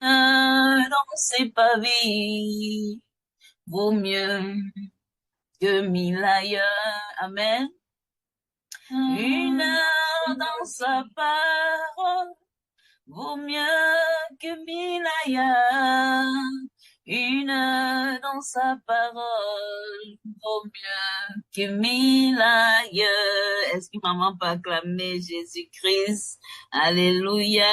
dans ses pavés vaut mieux que mille ailleurs. Amen. Une heure dans sa parole vaut mieux que mille ailleurs. Une heure dans sa parole vaut mieux que mille ailleurs. Est-ce que maman peut acclamer Jésus-Christ? Alléluia.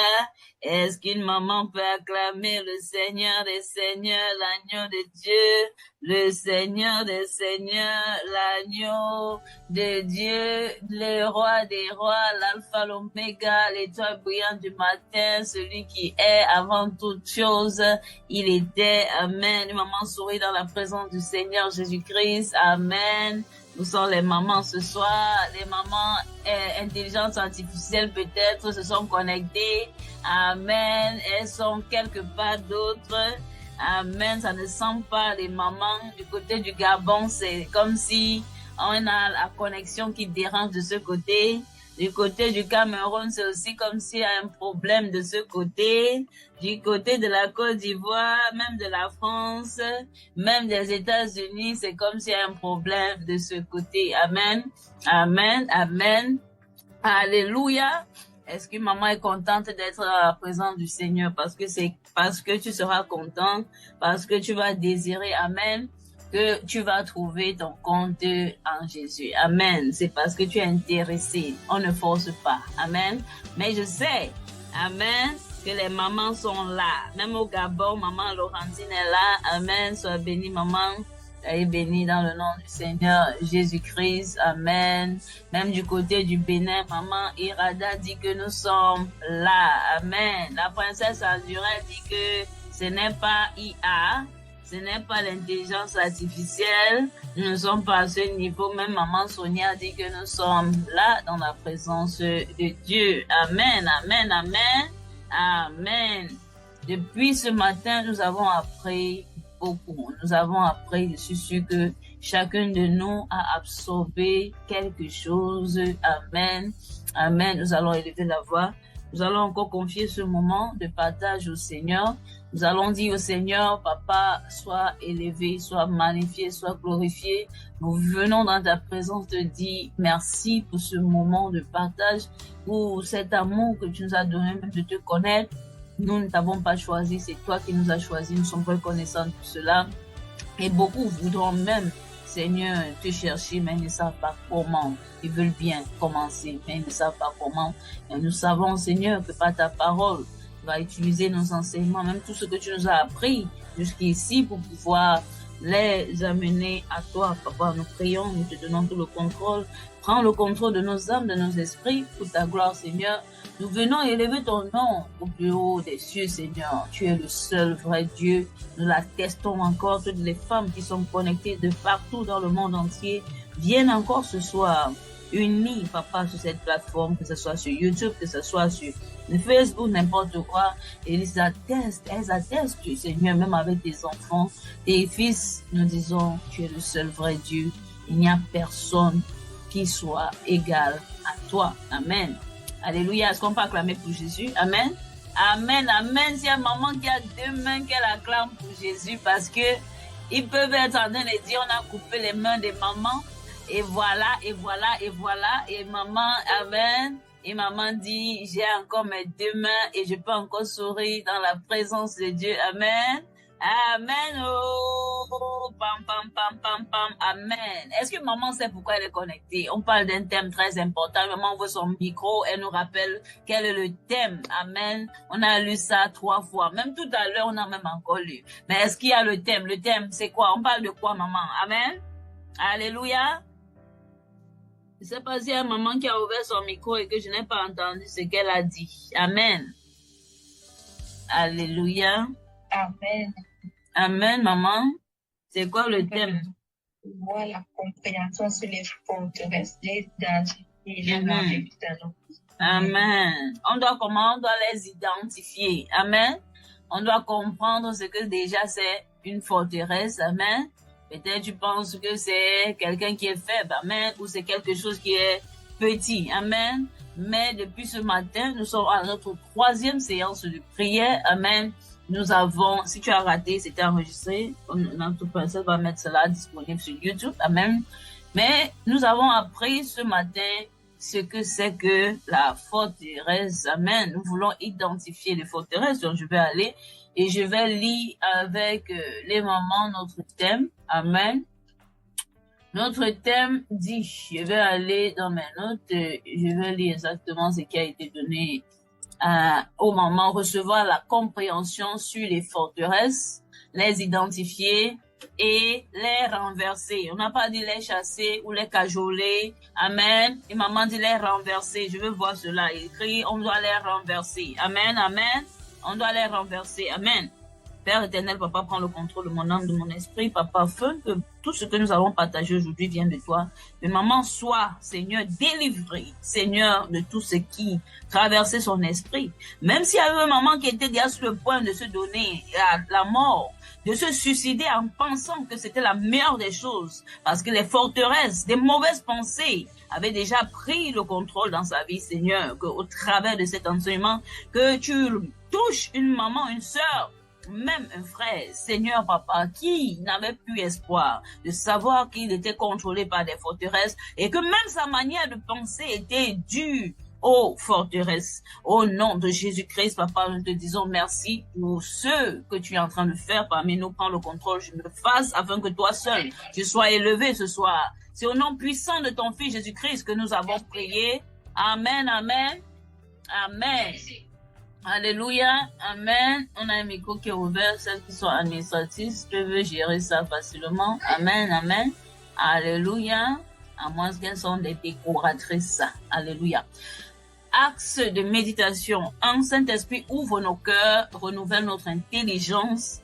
Est-ce qu'une maman peut acclamer le Seigneur des Seigneurs, l'agneau de Dieu, le Seigneur des Seigneurs, l'agneau de Dieu, le roi des rois, l'alpha, l'oméga, l'étoile brillante du matin, celui qui est avant toute chose, il était, amen. Une maman sourit dans la présence du Seigneur Jésus-Christ, amen. Nous sommes les mamans ce soir, les mamans intelligentes artificielles peut-être se sont connectées, amen. Elles sont quelque part d'autres. Amen, ça ne sent pas les mamans du côté du Gabon, c'est comme si on a la connexion qui dérange de ce côté. Du côté du Cameroun, c'est aussi comme s'il y a un problème de ce côté. Du côté de la Côte d'Ivoire, même de la France, même des États-Unis, c'est comme s'il y a un problème de ce côté. Amen, amen, amen. Alléluia. Est-ce que maman est contente d'être à la présence du Seigneur? Parce que tu seras contente, parce que tu vas désirer, amen, que tu vas trouver ton compte en Jésus. Amen. C'est parce que tu es intéressé. On ne force pas. Amen. Mais je sais, amen, que les mamans sont là. Même au Gabon, maman Laurentine est là. Amen. Sois bénie, maman. Soyez bénie dans le nom du Seigneur Jésus-Christ. Amen. Même du côté du Bénin, maman Irada dit que nous sommes là. Amen. La princesse Azura dit que ce n'est pas IA. Ce n'est pas l'intelligence artificielle. Nous ne sommes pas à ce niveau. Même maman Sonia dit que nous sommes là dans la présence de Dieu. Amen, amen, amen, amen. Depuis ce matin, nous avons appris beaucoup. Nous avons appris, je suis sûre que chacun de nous a absorbé quelque chose. Amen, amen. Nous allons élever la voix. Nous allons encore confier ce moment de partage au Seigneur. Nous allons dire au Seigneur, Papa, sois élevé, sois magnifié, sois glorifié. Nous venons dans ta présence te dire merci pour ce moment de partage, pour cet amour que tu nous as donné, même de te connaître. Nous ne t'avons pas choisi, c'est toi qui nous as choisi. Nous sommes reconnaissants pour cela. Et beaucoup voudront même, Seigneur, te chercher, mais ils ne savent pas comment. Ils veulent bien commencer, mais ils ne savent pas comment. Et nous savons, Seigneur, que par ta parole, tu vas utiliser nos enseignements, même tout ce que tu nous as appris jusqu'ici pour pouvoir les amener à toi. Papa, nous prions, nous te donnons tout le contrôle. Prends le contrôle de nos âmes, de nos esprits, pour ta gloire, Seigneur. Nous venons élever ton nom au plus haut des cieux, Seigneur. Tu es le seul vrai Dieu. Nous l'attestons encore. Toutes les femmes qui sont connectées de partout dans le monde entier viennent encore ce soir unies, Papa, sur cette plateforme, que ce soit sur YouTube, que ce soit sur Facebook, n'importe quoi. Et elles attestent, Seigneur, même avec tes enfants, tes fils. Nous disons, tu es le seul vrai Dieu. Il n'y a personne qui soit égal à toi. Amen. Alléluia. Est-ce qu'on peut acclamer pour Jésus? Amen. Amen, amen. S'il y a une maman qui a deux mains, qu'elle acclame pour Jésus, parce que ils peuvent être en train de dire, on a coupé les mains des mamans, et voilà, et voilà, et voilà, et maman, amen. Et maman dit, j'ai encore mes deux mains, et je peux encore sourire dans la présence de Dieu. Amen. Amen. Oh, pam, pam, pam, pam, pam. Amen. Est-ce que maman sait pourquoi elle est connectée? On parle d'un thème très important. Maman ouvre son micro. Elle nous rappelle quel est le thème. Amen. On a lu ça 3 fois. Même tout à l'heure, on a même encore lu. Mais est-ce qu'il y a le thème? Le thème, c'est quoi? On parle de quoi, maman? Amen. Alléluia. Je ne sais pas s'il y a une maman qui a ouvert son micro et que je n'ai pas entendu ce qu'elle a dit. Amen. Alléluia. Amen. Amen, maman. C'est quoi le thème? Voir la compréhension sur les forteresses des dangers et les dangers de nous. Amen. On doit comment? On doit les identifier. Amen. On doit comprendre ce que déjà c'est une forteresse. Amen. Peut-être tu penses que c'est quelqu'un qui est faible. Amen. Ou c'est quelque chose qui est petit. Amen. Mais depuis ce matin, nous sommes à notre 3e séance de prière. Amen. nous avons, si tu as raté, c'était enregistré, notre personne va mettre cela disponible sur YouTube, amen. Mais nous avons appris ce matin ce que c'est que la forteresse, amen. Nous voulons identifier les forteresses, donc je vais aller et je vais lire avec les mamans notre thème, amen. Notre thème dit, je vais aller dans mes notes, je vais lire exactement ce qui a été donné au moment recevoir la compréhension sur les forteresses, les identifier et les renverser. On n'a pas dit les chasser ou les cajoler. Amen. Et maman dit les renverser. Je veux voir cela écrit. On doit les renverser. Amen. Amen. On doit les renverser. Amen. Père éternel, Papa, prends le contrôle de mon âme, de mon esprit. Papa, afin que tout ce que nous avons partagé aujourd'hui vient de toi. Mais maman, sois, Seigneur, délivré, Seigneur, de tout ce qui traversait son esprit. Même s'il y avait une maman qui était déjà sur le point de se donner à la mort, de se suicider en pensant que c'était la meilleure des choses, parce que les forteresses, des mauvaises pensées avaient déjà pris le contrôle dans sa vie, Seigneur, qu'au travers de cet enseignement, que tu touches une maman, une sœur, même un frère, Seigneur Papa, qui n'avait plus espoir de savoir qu'il était contrôlé par des forteresses et que même sa manière de penser était due aux forteresses. Au nom de Jésus-Christ, Papa, nous te disons merci pour ce que tu es en train de faire parmi nous. Prends le contrôle, je me fasse afin que toi seul, tu sois élevé ce soir. C'est au nom puissant de ton Fils Jésus-Christ que nous avons prié. Amen, amen, amen. Alléluia, amen. On a un micro qui est ouvert, celles qui sont administratrices peuvent gérer ça facilement. Amen, amen. Alléluia. À moins qu'elles sont des décoratrices. Alléluia. Axe de méditation. Un Saint-Esprit ouvre nos cœurs, renouvelle notre intelligence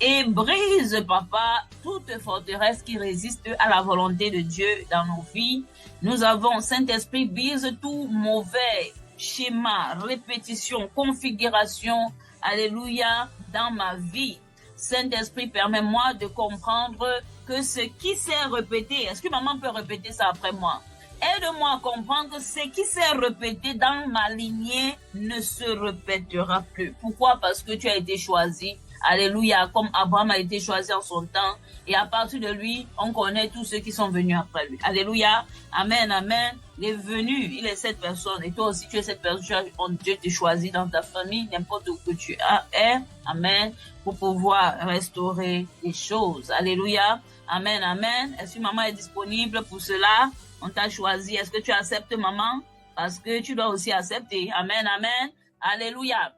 et brise, Papa, toute forteresse qui résiste à la volonté de Dieu dans nos vies. Nous avons, Saint-Esprit, brise tout mauvais schéma, répétition, configuration, alléluia, dans ma vie. Saint-Esprit, permets-moi de comprendre que ce qui s'est répété, est-ce que maman peut répéter ça après moi? Aide-moi à comprendre que ce qui s'est répété dans ma lignée ne se répétera plus. Pourquoi? Parce que tu as été choisi. Alléluia, comme Abraham a été choisi en son temps. Et à partir de lui, on connaît tous ceux qui sont venus après lui. Alléluia, amen, amen. Il est venu, il est cette personne. Et toi aussi, tu es cette personne. Dieu t'a choisi dans ta famille, n'importe où que tu es. Amen. Pour pouvoir restaurer les choses. Alléluia, amen, amen. Est-ce que maman est disponible pour cela? On t'a choisi. Est-ce que tu acceptes, maman? Parce que tu dois aussi accepter. Amen, amen. Alléluia.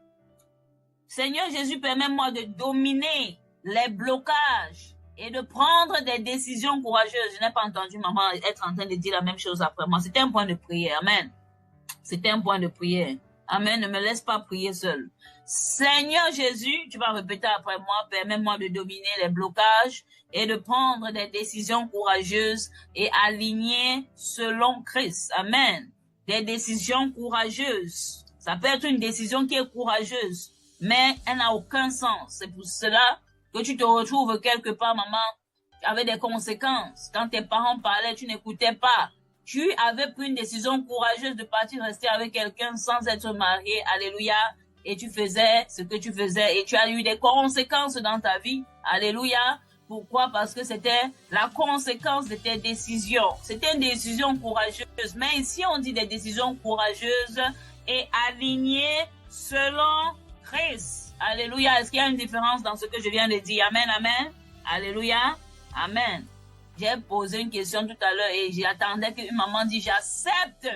Seigneur Jésus, permets-moi de dominer les blocages et de prendre des décisions courageuses. Je n'ai pas entendu maman être en train de dire la même chose après moi. C'était un point de prière. Amen. C'était un point de prière. Amen. Ne me laisse pas prier seul. Seigneur Jésus, tu vas répéter après moi, permets-moi de dominer les blocages et de prendre des décisions courageuses et alignées selon Christ. Amen. Des décisions courageuses. Ça peut être une décision qui est courageuse, mais elle n'a aucun sens. C'est pour cela que tu te retrouves quelque part, maman, avec des conséquences. Quand tes parents parlaient, tu n'écoutais pas. Tu avais pris une décision courageuse de partir rester avec quelqu'un sans être marié. Alléluia. Et tu faisais ce que tu faisais et tu as eu des conséquences dans ta vie. Alléluia. Pourquoi? Parce que c'était la conséquence de tes décisions. C'était une décision courageuse. Mais ici, on dit des décisions courageuses et alignées selon Christ. Alléluia. Est-ce qu'il y a une différence dans ce que je viens de dire? Amen, amen. Alléluia. Amen. J'ai posé une question tout à l'heure et j'attendais qu'une maman dise j'accepte.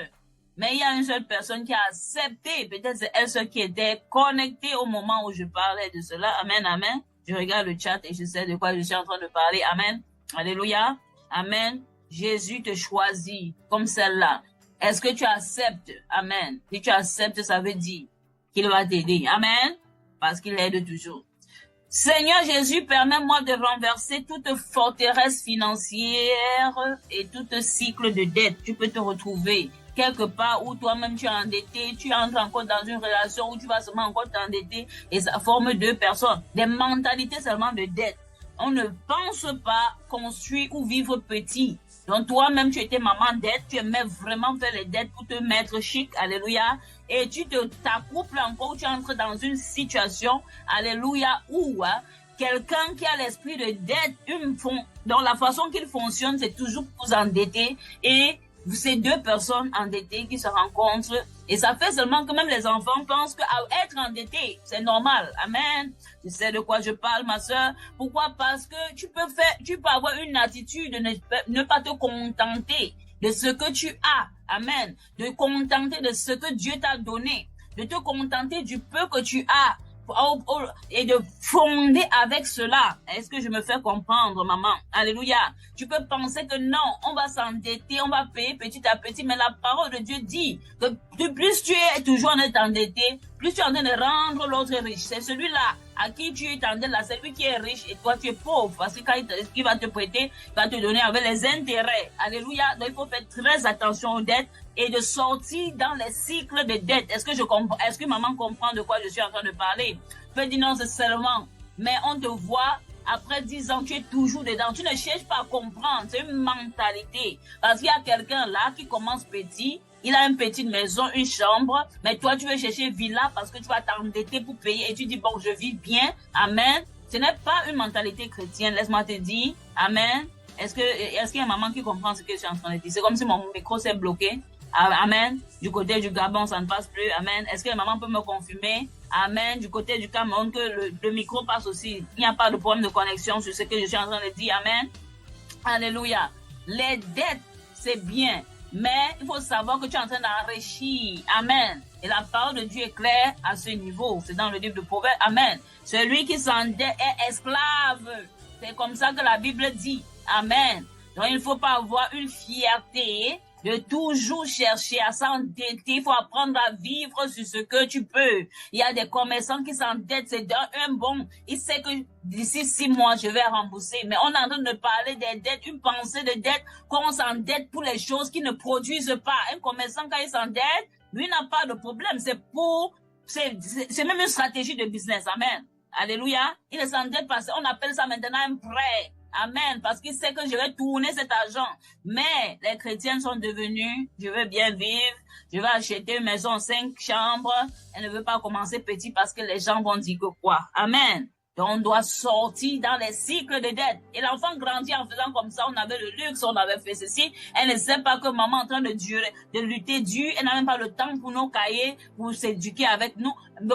Mais il y a une seule personne qui a accepté. Peut-être c'est elle seule qui était connectée au moment où je parlais de cela. Amen, amen. Je regarde le chat et je sais de quoi je suis en train de parler. Amen. Alléluia. Amen. Jésus te choisit comme celle-là. Est-ce que tu acceptes? Amen. Si tu acceptes, ça veut dire qu'il va t'aider. Amen. Parce qu'il aide toujours. Seigneur Jésus, permets-moi de renverser toute forteresse financière et tout cycle de dette. Tu peux te retrouver quelque part où toi-même tu es endetté, tu entres encore dans une relation où tu vas seulement encore t'endetter et ça forme deux personnes. Des mentalités seulement de dette. On ne pense pas construire ou vivre petit. Donc toi-même, tu étais maman d'aide, tu aimais vraiment faire les dettes pour te mettre chic, alléluia, et tu t'accouples encore, tu entres dans une situation, alléluia, où quelqu'un qui a l'esprit de dette, dans la façon qu'il fonctionne, c'est toujours pour endetter, et ces deux personnes endettées qui se rencontrent, et ça fait seulement que même les enfants pensent qu'être endetté, c'est normal. Amen. Tu sais de quoi je parle, ma soeur. Pourquoi? Parce que tu peux avoir une attitude de ne pas te contenter de ce que tu as. Amen. De contenter de ce que Dieu t'a donné. De te contenter du peu que tu as. Et de fonder avec cela. Est-ce que je me fais comprendre, maman? Alléluia. Tu peux penser que non, on va s'endetter, on va payer petit à petit, mais la parole de Dieu dit que plus tu es toujours en train endetté, plus tu es en train de rendre l'autre riche. C'est celui-là à qui tu es en train, c'est lui qui est riche et toi tu es pauvre. Parce que quand il va te prêter, il va te donner avec les intérêts. Alléluia. Donc il faut faire très attention aux dettes et de sortir dans les cycles de dettes. Est-ce que maman comprend de quoi je suis en train de parler? Je peux dire non, c'est seulement. Mais on te voit, après 10 ans, tu es toujours dedans. Tu ne cherches pas à comprendre. C'est une mentalité. Parce qu'il y a quelqu'un là qui commence petit. Il a une petite maison, une chambre. Mais toi, tu veux chercher villa parce que tu vas t'endetter pour payer. Et tu dis, bon, je vis bien. Amen. Ce n'est pas une mentalité chrétienne. Laisse-moi te dire. Amen. Est-ce qu'il y a une maman qui comprend ce que je suis en train de dire? C'est comme si mon micro s'est bloqué. Amen. Du côté du Gabon, ça ne passe plus. Amen. Est-ce que la maman peut me confirmer? Amen. Du côté du Cameroun, que le micro passe aussi. Il n'y a pas de problème de connexion sur ce que je suis en train de dire. Amen. Alléluia. Les dettes, c'est bien. Mais il faut savoir que tu es en train d'enrichir. Amen. Et la parole de Dieu est claire à ce niveau. C'est dans le livre de Proverbes. Amen. Celui qui s'endette est esclave. C'est comme ça que la Bible dit. Amen. Donc il ne faut pas avoir une fierté de toujours chercher à s'endetter. Il faut apprendre à vivre sur ce que tu peux. Il y a des commerçants qui s'endettent. C'est un bon. Il sait que d'ici 6 mois, je vais rembourser. Mais on est en train de parler des dettes, une pensée de dette, qu'on s'endette pour les choses qui ne produisent pas. Un commerçant, quand il s'endette, lui n'a pas de problème. C'est même une stratégie de business. Amen. Alléluia. Il ne s'endette pas. On appelle ça maintenant un prêt. Amen, parce qu'il sait que je vais tourner cet argent. Mais les chrétiens sont devenus, je veux bien vivre, je vais acheter une maison 5 chambres. Elle ne veut pas commencer petit parce que les gens vont dire que quoi. Amen. Donc on doit sortir dans les cycles de dette. Et l'enfant grandit en faisant comme ça. On avait le luxe, on avait fait ceci. Elle ne sait pas que maman est en train de lutter dur. Elle n'a même pas le temps pour nos cahiers, pour s'éduquer avec nous,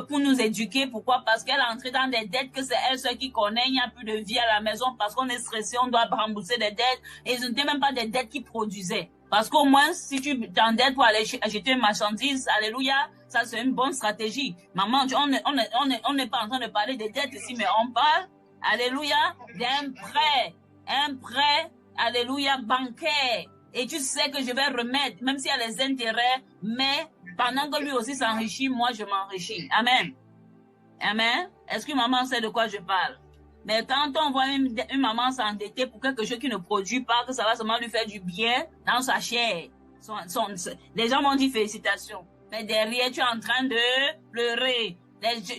pour nous éduquer. Pourquoi? Parce qu'elle est entrée dans des dettes que c'est elle seule qui connaît. Il n'y a plus de vie à la maison parce qu'on est stressé, on doit rembourser des dettes. Et ce n'étaient même pas des dettes qui produisaient. Parce qu'au moins, si tu t'endettes pour aller acheter une marchandise, alléluia, ça c'est une bonne stratégie. Maman, on n'est pas en train de parler des dettes ici, mais on parle, alléluia, un prêt, alléluia, bancaire. Et tu sais que je vais remettre, même s'il y a les intérêts, mais pendant que lui aussi s'enrichit, moi je m'enrichis. Amen. Amen. Est-ce que maman sait de quoi je parle? Mais quand on voit une maman s'endetter pour quelque chose qui ne produit pas, que ça va seulement lui faire du bien dans sa chair, les gens vont dire félicitations. Mais derrière, tu es en train de pleurer.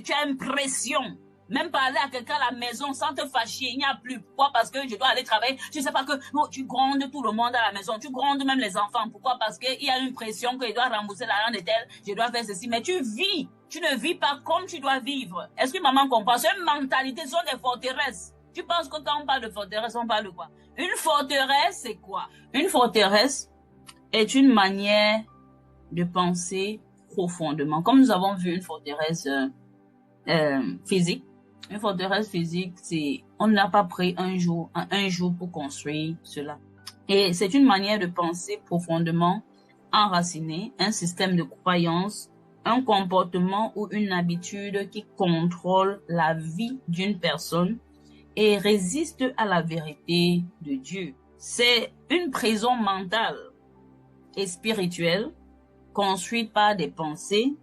Tu as une pression. Même parler à quelqu'un à la maison sans te fâcher, il n'y a plus. Pourquoi? Parce que je dois aller travailler. Je ne sais pas que non, tu grondes tout le monde à la maison. Tu grondes même les enfants. Pourquoi? Parce qu'il y a une pression qu'il doit rembourser l'argent de tel. Je dois faire ceci. Mais tu vis. Tu ne vis pas comme tu dois vivre. Est-ce que maman comprend? C'est une mentalité, ce sont des forteresses. Tu penses que quand on parle de forteresse, on parle de quoi? Une forteresse, c'est quoi? Une forteresse est une manière de penser profondément. Comme nous avons vu une forteresse physique. Une forteresse physique, on n'a pas pris un jour pour construire cela. Et c'est une manière de penser profondément enracinée, un système de croyance, un comportement ou une habitude qui contrôle la vie d'une personne et résiste à la vérité de Dieu. C'est une prison mentale et spirituelle construite par des pensées,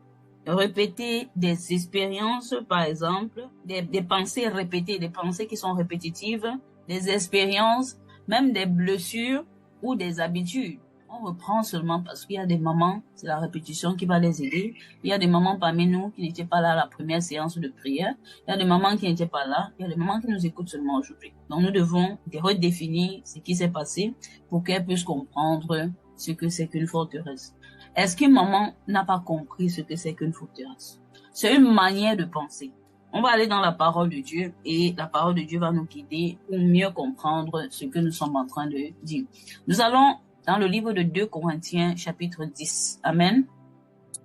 répéter des expériences, par exemple, des pensées répétées, des pensées qui sont répétitives, des expériences, même des blessures ou des habitudes. On reprend seulement parce qu'il y a des mamans, c'est la répétition qui va les aider. Il y a des mamans parmi nous qui n'étaient pas là à la première séance de prière. Il y a des mamans qui n'étaient pas là. Il y a des mamans qui nous écoutent seulement aujourd'hui. Donc nous devons redéfinir ce qui s'est passé pour qu'elles puissent comprendre ce que c'est qu'une forteresse. Est-ce qu'une maman n'a pas compris ce que c'est qu'une forteresse? C'est une manière de penser. On va aller dans la parole de Dieu et la parole de Dieu va nous guider pour mieux comprendre ce que nous sommes en train de dire. Nous allons dans le livre de 2 Corinthiens, chapitre 10. Amen.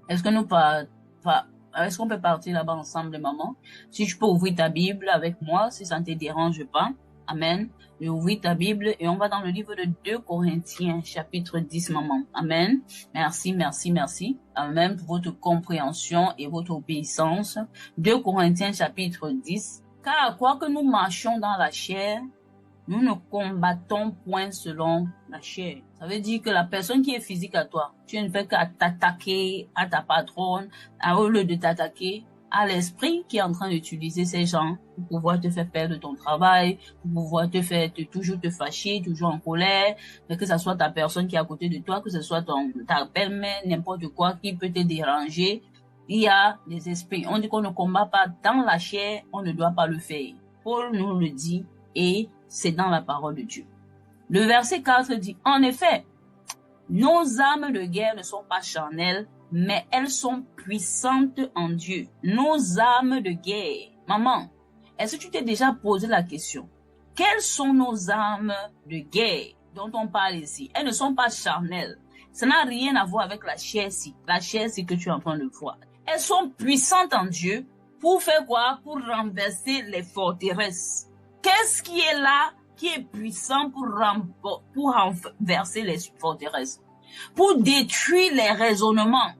Est-ce qu'on peut partir là-bas ensemble, maman? Si tu peux ouvrir ta Bible avec moi, si ça ne te dérange pas. Amen. Et ouvrir ta Bible et on va dans le livre de 2 Corinthiens, chapitre 10, maman. Amen. Merci, merci, merci. Amen pour votre compréhension et votre obéissance. 2 Corinthiens, chapitre 10. Car quoique nous marchions dans la chair, nous ne combattons point selon la chair. Ça veut dire que la personne qui est physique à toi, tu ne fais qu'à t'attaquer à ta patronne, au lieu de t'attaquer à l'esprit qui est en train d'utiliser ces gens pour pouvoir te faire perdre ton travail, pour pouvoir toujours te fâcher, toujours en colère, que ce soit ta personne qui est à côté de toi, que ce soit ta belle-mère, n'importe quoi qui peut te déranger. Il y a des esprits. On dit qu'on ne combat pas dans la chair, on ne doit pas le faire. Paul nous le dit et c'est dans la parole de Dieu. Le verset 4 dit, en effet, nos âmes de guerre ne sont pas charnelles, mais elles sont puissantes en Dieu. Nos âmes de guerre. Maman, est-ce que tu t'es déjà posé la question? Quelles sont nos âmes de guerre dont on parle ici? Elles ne sont pas charnelles. Ça n'a rien à voir avec la chair-ci. La chair-ci que tu es en train de voir. Elles sont puissantes en Dieu pour faire quoi? Pour renverser les forteresses. Qu'est-ce qui est là, qui est puissant pour renverser les forteresses? Pour détruire les raisonnements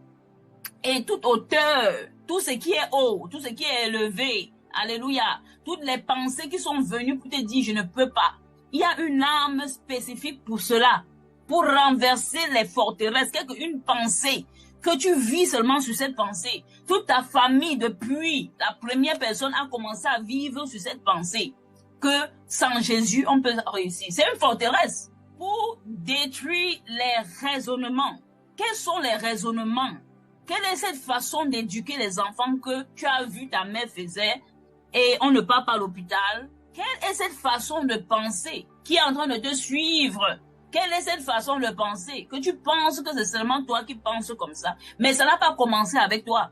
et toute hauteur, tout ce qui est haut, tout ce qui est élevé, alléluia, toutes les pensées qui sont venues pour te dire je ne peux pas. Il y a une arme spécifique pour cela, pour renverser les forteresses, une pensée que tu vis seulement sur cette pensée. Toute ta famille depuis la première personne a commencé à vivre sur cette pensée que sans Jésus on peut réussir. C'est une forteresse. Pour détruire les raisonnements. Quels sont les raisonnements? Quelle est cette façon d'éduquer les enfants que tu as vu ta mère faisait et on ne part pas à l'hôpital? Quelle est cette façon de penser qui est en train de te suivre? Quelle est cette façon de penser que tu penses que c'est seulement toi qui penses comme ça, mais ça n'a pas commencé avec toi?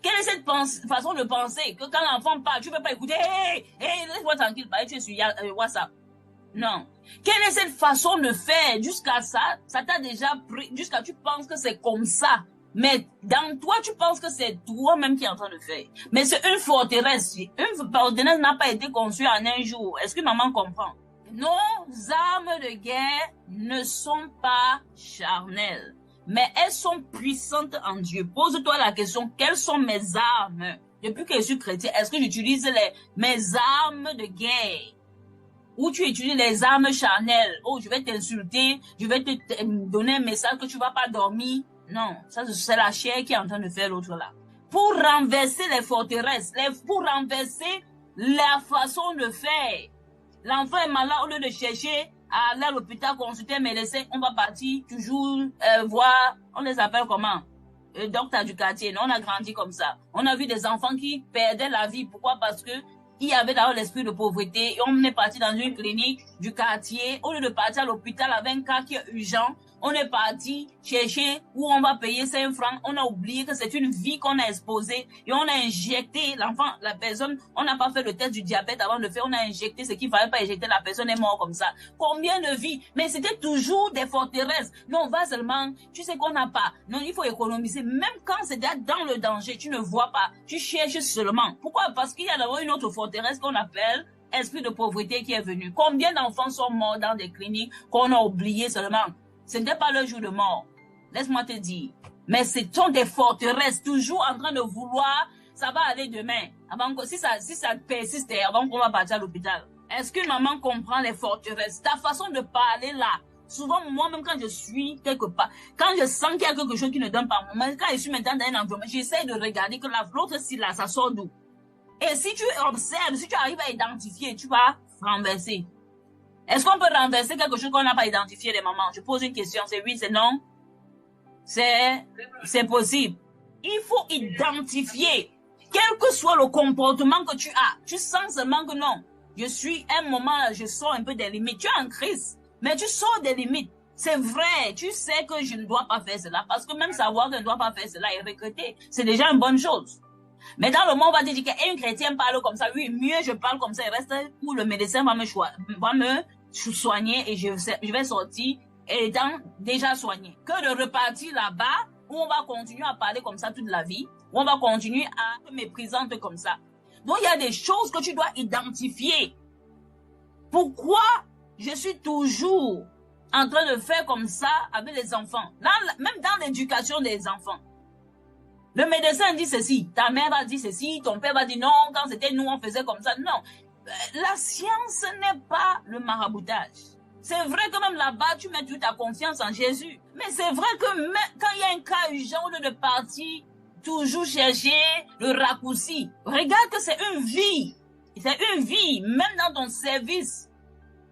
Quelle est cette façon de penser que quand l'enfant parle, tu ne peux pas écouter, hey, laisse-moi tranquille, tu es sur WhatsApp? Non. Quelle est cette façon de faire jusqu'à ça? Ça t'a déjà pris, jusqu'à tu penses que c'est comme ça. Mais dans toi, tu penses que c'est toi-même qui est en train de faire. Mais c'est une forteresse. Une forteresse n'a pas été conçue en un jour. Est-ce que maman comprend? Nos armes de guerre ne sont pas charnelles, mais elles sont puissantes en Dieu. Pose-toi la question, quelles sont mes armes? Depuis que je suis chrétien, est-ce que j'utilise mes armes de guerre? Ou tu utilises les armes charnelles. Oh, je vais t'insulter, je vais te donner un message que tu vas pas dormir. Non, ça c'est la chair qui est en train de faire l'autre là. Pour renverser les forteresses, pour renverser la façon de faire. L'enfant est malade, au lieu de chercher à aller à l'hôpital, consulter un médecin, on va partir toujours voir, on les appelle comment? Docteur du quartier. Non, on a grandi comme ça. On a vu des enfants qui perdaient la vie. Pourquoi? Parce que il y avait d'abord l'esprit de pauvreté et on est parti dans une clinique du quartier. Au lieu de partir à l'hôpital avec un cas qui est urgent, on est parti chercher où on va payer 5 francs. On a oublié que c'est une vie qu'on a exposée et on a injecté l'enfant, la personne. On n'a pas fait le test du diabète avant de le faire. On a injecté ce qu'il fallait pas injecter. La personne est morte comme ça. Combien de vies? Mais c'était toujours des forteresses. Non, on va seulement, tu sais qu'on n'a pas. Non, il faut économiser. Même quand c'est dans le danger, tu ne vois pas. Tu cherches seulement. Pourquoi? Parce qu'il y a d'abord une autre forteresse qu'on appelle esprit de pauvreté qui est venu. Combien d'enfants sont morts dans des cliniques qu'on a oublié seulement? Ce n'est pas le jour de mort. Laisse-moi te dire. Mais ce sont des forteresses toujours en train de vouloir, ça va aller demain. Avant que, si ça persiste, avant qu'on va partir à l'hôpital. Est-ce qu'une maman comprend les forteresses? Ta façon de parler là. Souvent, moi-même, quand je suis quelque part, quand je sens qu'il y a quelque chose qui ne donne pas, quand je suis maintenant dans un environnement, j'essaie de regarder que l'autre si là, ça sort d'où. Et si tu observes, si tu arrives à identifier, tu vas renverser. Est-ce qu'on peut renverser quelque chose qu'on n'a pas identifié, les mamans? Je pose une question, c'est oui, c'est non? C'est possible. Il faut identifier, quel que soit le comportement que tu as, tu sens seulement que non, je suis, un moment, je sors un peu des limites. Tu es en crise, mais tu sors des limites. C'est vrai, tu sais que je ne dois pas faire cela, parce que même savoir que je ne dois pas faire cela et regretter, c'est déjà une bonne chose. Mais dans le monde, on va te dire qu'un chrétien parle comme ça, oui, mieux je parle comme ça, il reste où le médecin va me soigner et je vais sortir étant déjà soigné. Que de repartir là-bas, où on va continuer à parler comme ça toute la vie, où on va continuer à être méprisante comme ça. Donc, il y a des choses que tu dois identifier. Pourquoi je suis toujours en train de faire comme ça avec les enfants, même dans l'éducation des enfants. Le médecin dit ceci, ta mère va dire ceci, ton père va dire non, quand c'était nous, on faisait comme ça. Non, la science n'est pas le maraboutage. C'est vrai que même là-bas, tu mets toute ta confiance en Jésus. Mais c'est vrai que même quand il y a un cas urgent, au lieu de partir, toujours chercher le raccourci. Regarde que c'est une vie. C'est une vie, même dans ton service,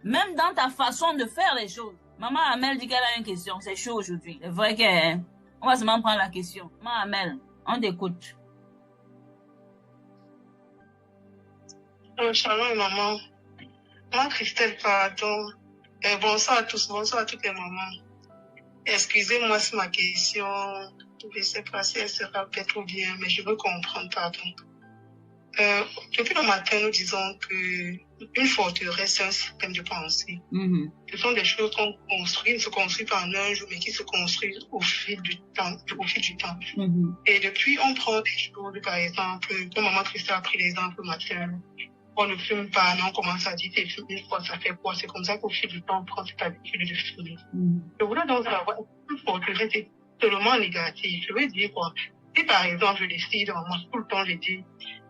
même dans ta façon de faire les choses. Maman Amel dit qu'elle a une question. C'est chaud aujourd'hui. C'est vrai qu'on va seulement prendre la question. Maman Amel, on t'écoute. Shalom, maman. Moi, Christelle, pardon. Bonsoir à tous, bonsoir à toutes les mamans. Excusez-moi si ma question, je ne sais pas si elle sera peut-être bien, mais je veux comprendre, pardon. Depuis le matin, nous disons qu'une forteresse, c'est un système de pensée. Ce sont des choses qu'on construit, ne se construit pas en un jour, mais qui se construisent au fil du temps. Et depuis, on prend des choses, par exemple, comme maman Christelle a pris l'exemple matin, on ne fume pas, non, on commence à dire, tu fumes une fois, ça fait quoi? C'est comme ça qu'au fil du temps, on prend cette habitude de fumer. Je voulais donc savoir, une forteresse est seulement négative. Je veux dire quoi? Si par exemple, je décide, moi, tout le temps, je dis,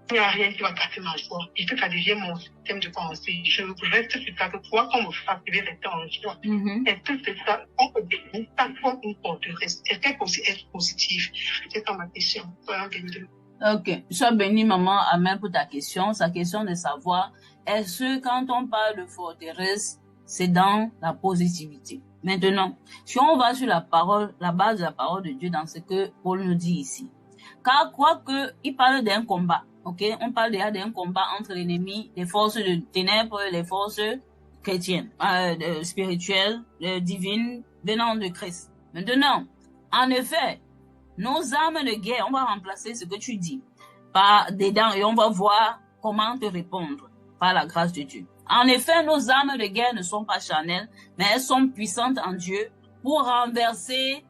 il n'y a rien qui va casser ma joie, et que ça devient mon système de pensée. Je reste sur ça, que quoi qu'on me fasse, je vais rester en joie. Est-ce que c'est ça, on peut définir ça comme une forteresse? Est-ce qu'elle peut aussi être positive? C'est ça ma question. Soyons bénis. Ok, sois béni maman Amel pour ta question. Sa question de savoir, est-ce que quand on parle de forteresse, c'est dans la positivité? Maintenant, si on va sur la parole, la base de la parole de Dieu dans ce que Paul nous dit ici, car quoique il parle d'un combat, ok, on parle déjà d'un combat entre l'ennemi, les forces de ténèbres, les forces chrétiennes, spirituelles, divines, venant de Christ. Maintenant, en effet, nos armes de guerre, on va remplacer ce que tu dis par dedans et on va voir comment te répondre par la grâce de Dieu. En effet, nos armes de guerre ne sont pas charnelles, mais elles sont puissantes en Dieu pour renverser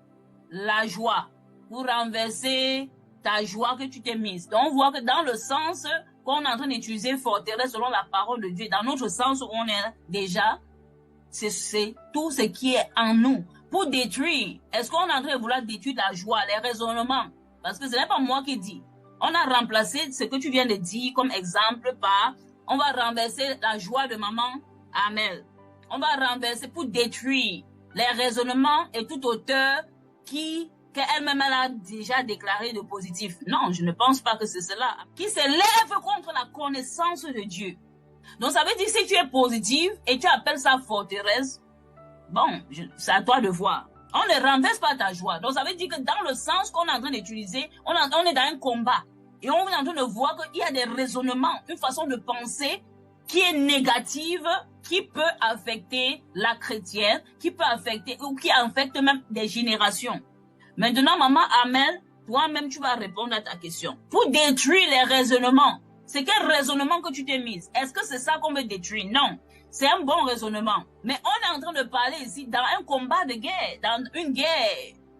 la joie, pour renverser ta joie que tu t'es mise. Donc, on voit que dans le sens qu'on est en train d'utiliser forteresse selon la parole de Dieu, dans notre sens où on est déjà, c'est tout ce qui est en nous. Pour détruire, est-ce qu'on est en train de vouloir détruire la joie, les raisonnements? Parce que ce n'est pas moi qui dis. On a remplacé ce que tu viens de dire comme exemple par, on va renverser la joie de maman Amel. On va renverser pour détruire les raisonnements et toute auteur qu'elle-même elle a déjà déclaré de positif. Non, je ne pense pas que c'est cela. Qui s'élève contre la connaissance de Dieu. Donc ça veut dire que si tu es positif et tu appelles ça forteresse, bon, c'est à toi de voir. On ne renverse pas ta joie. Donc, ça veut dire que dans le sens qu'on est en train d'utiliser, on est dans un combat. Et on est en train de voir qu'il y a des raisonnements, une façon de penser qui est négative, qui peut affecter la chrétienne, qui peut affecter, ou qui affecte même des générations. Maintenant, maman Amel, toi-même, tu vas répondre à ta question. Pour détruire les raisonnements, c'est quel raisonnement que tu t'es mis? Est-ce que c'est ça qu'on veut détruire? Non. C'est un bon raisonnement. Mais on est en train de parler ici dans un combat de guerre, dans une guerre.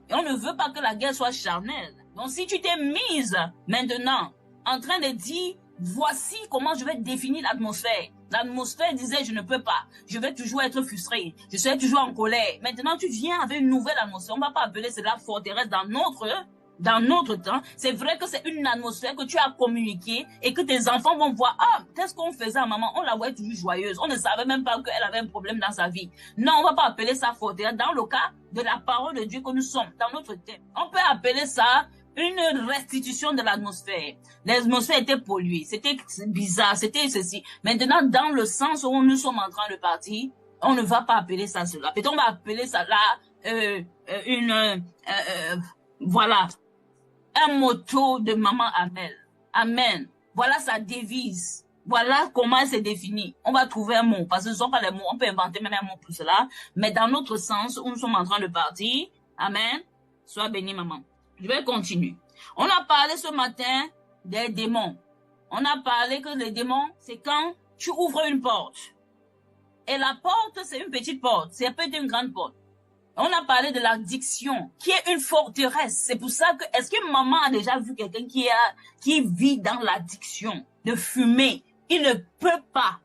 Et on ne veut pas que la guerre soit charnelle. Donc si tu t'es mise maintenant en train de dire, voici comment je vais définir l'atmosphère. L'atmosphère disait, je ne peux pas. Je vais toujours être frustré. Je serai toujours en colère. Maintenant, tu viens avec une nouvelle atmosphère. On ne va pas appeler cela forteresse dans notre temps. C'est vrai que c'est une atmosphère que tu as communiquée et que tes enfants vont voir, ah, qu'est-ce qu'on faisait à maman? On la voyait toujours joyeuse. On ne savait même pas qu'elle avait un problème dans sa vie. Non, on ne va pas appeler ça forteresse dans le cas de la parole de Dieu que nous sommes, dans notre thème. On peut appeler ça une restitution de l'atmosphère. L'atmosphère était polluée, c'était bizarre, c'était ceci. Maintenant, dans le sens où nous sommes en train de partir, On ne va pas appeler ça cela. Peut-être on va appeler ça là voilà, un motto de maman Amel. Amen. Voilà sa devise. Voilà comment elle s'est définie. On va trouver un mot, parce que ce ne sont pas les mots. On peut inventer même un mot pour cela. Mais dans notre sens, où nous sommes en train de partir. Amen. Sois béni, maman. Je vais continuer. On a parlé ce matin des démons. On a parlé que les démons, c'est quand tu ouvres une porte. Et la porte, c'est une petite porte. C'est peut-être une grande porte. On a parlé de l'addiction, qui est une forteresse. C'est pour ça que, est-ce que maman a déjà vu quelqu'un qui vit dans l'addiction de fumer? Il ne peut pas.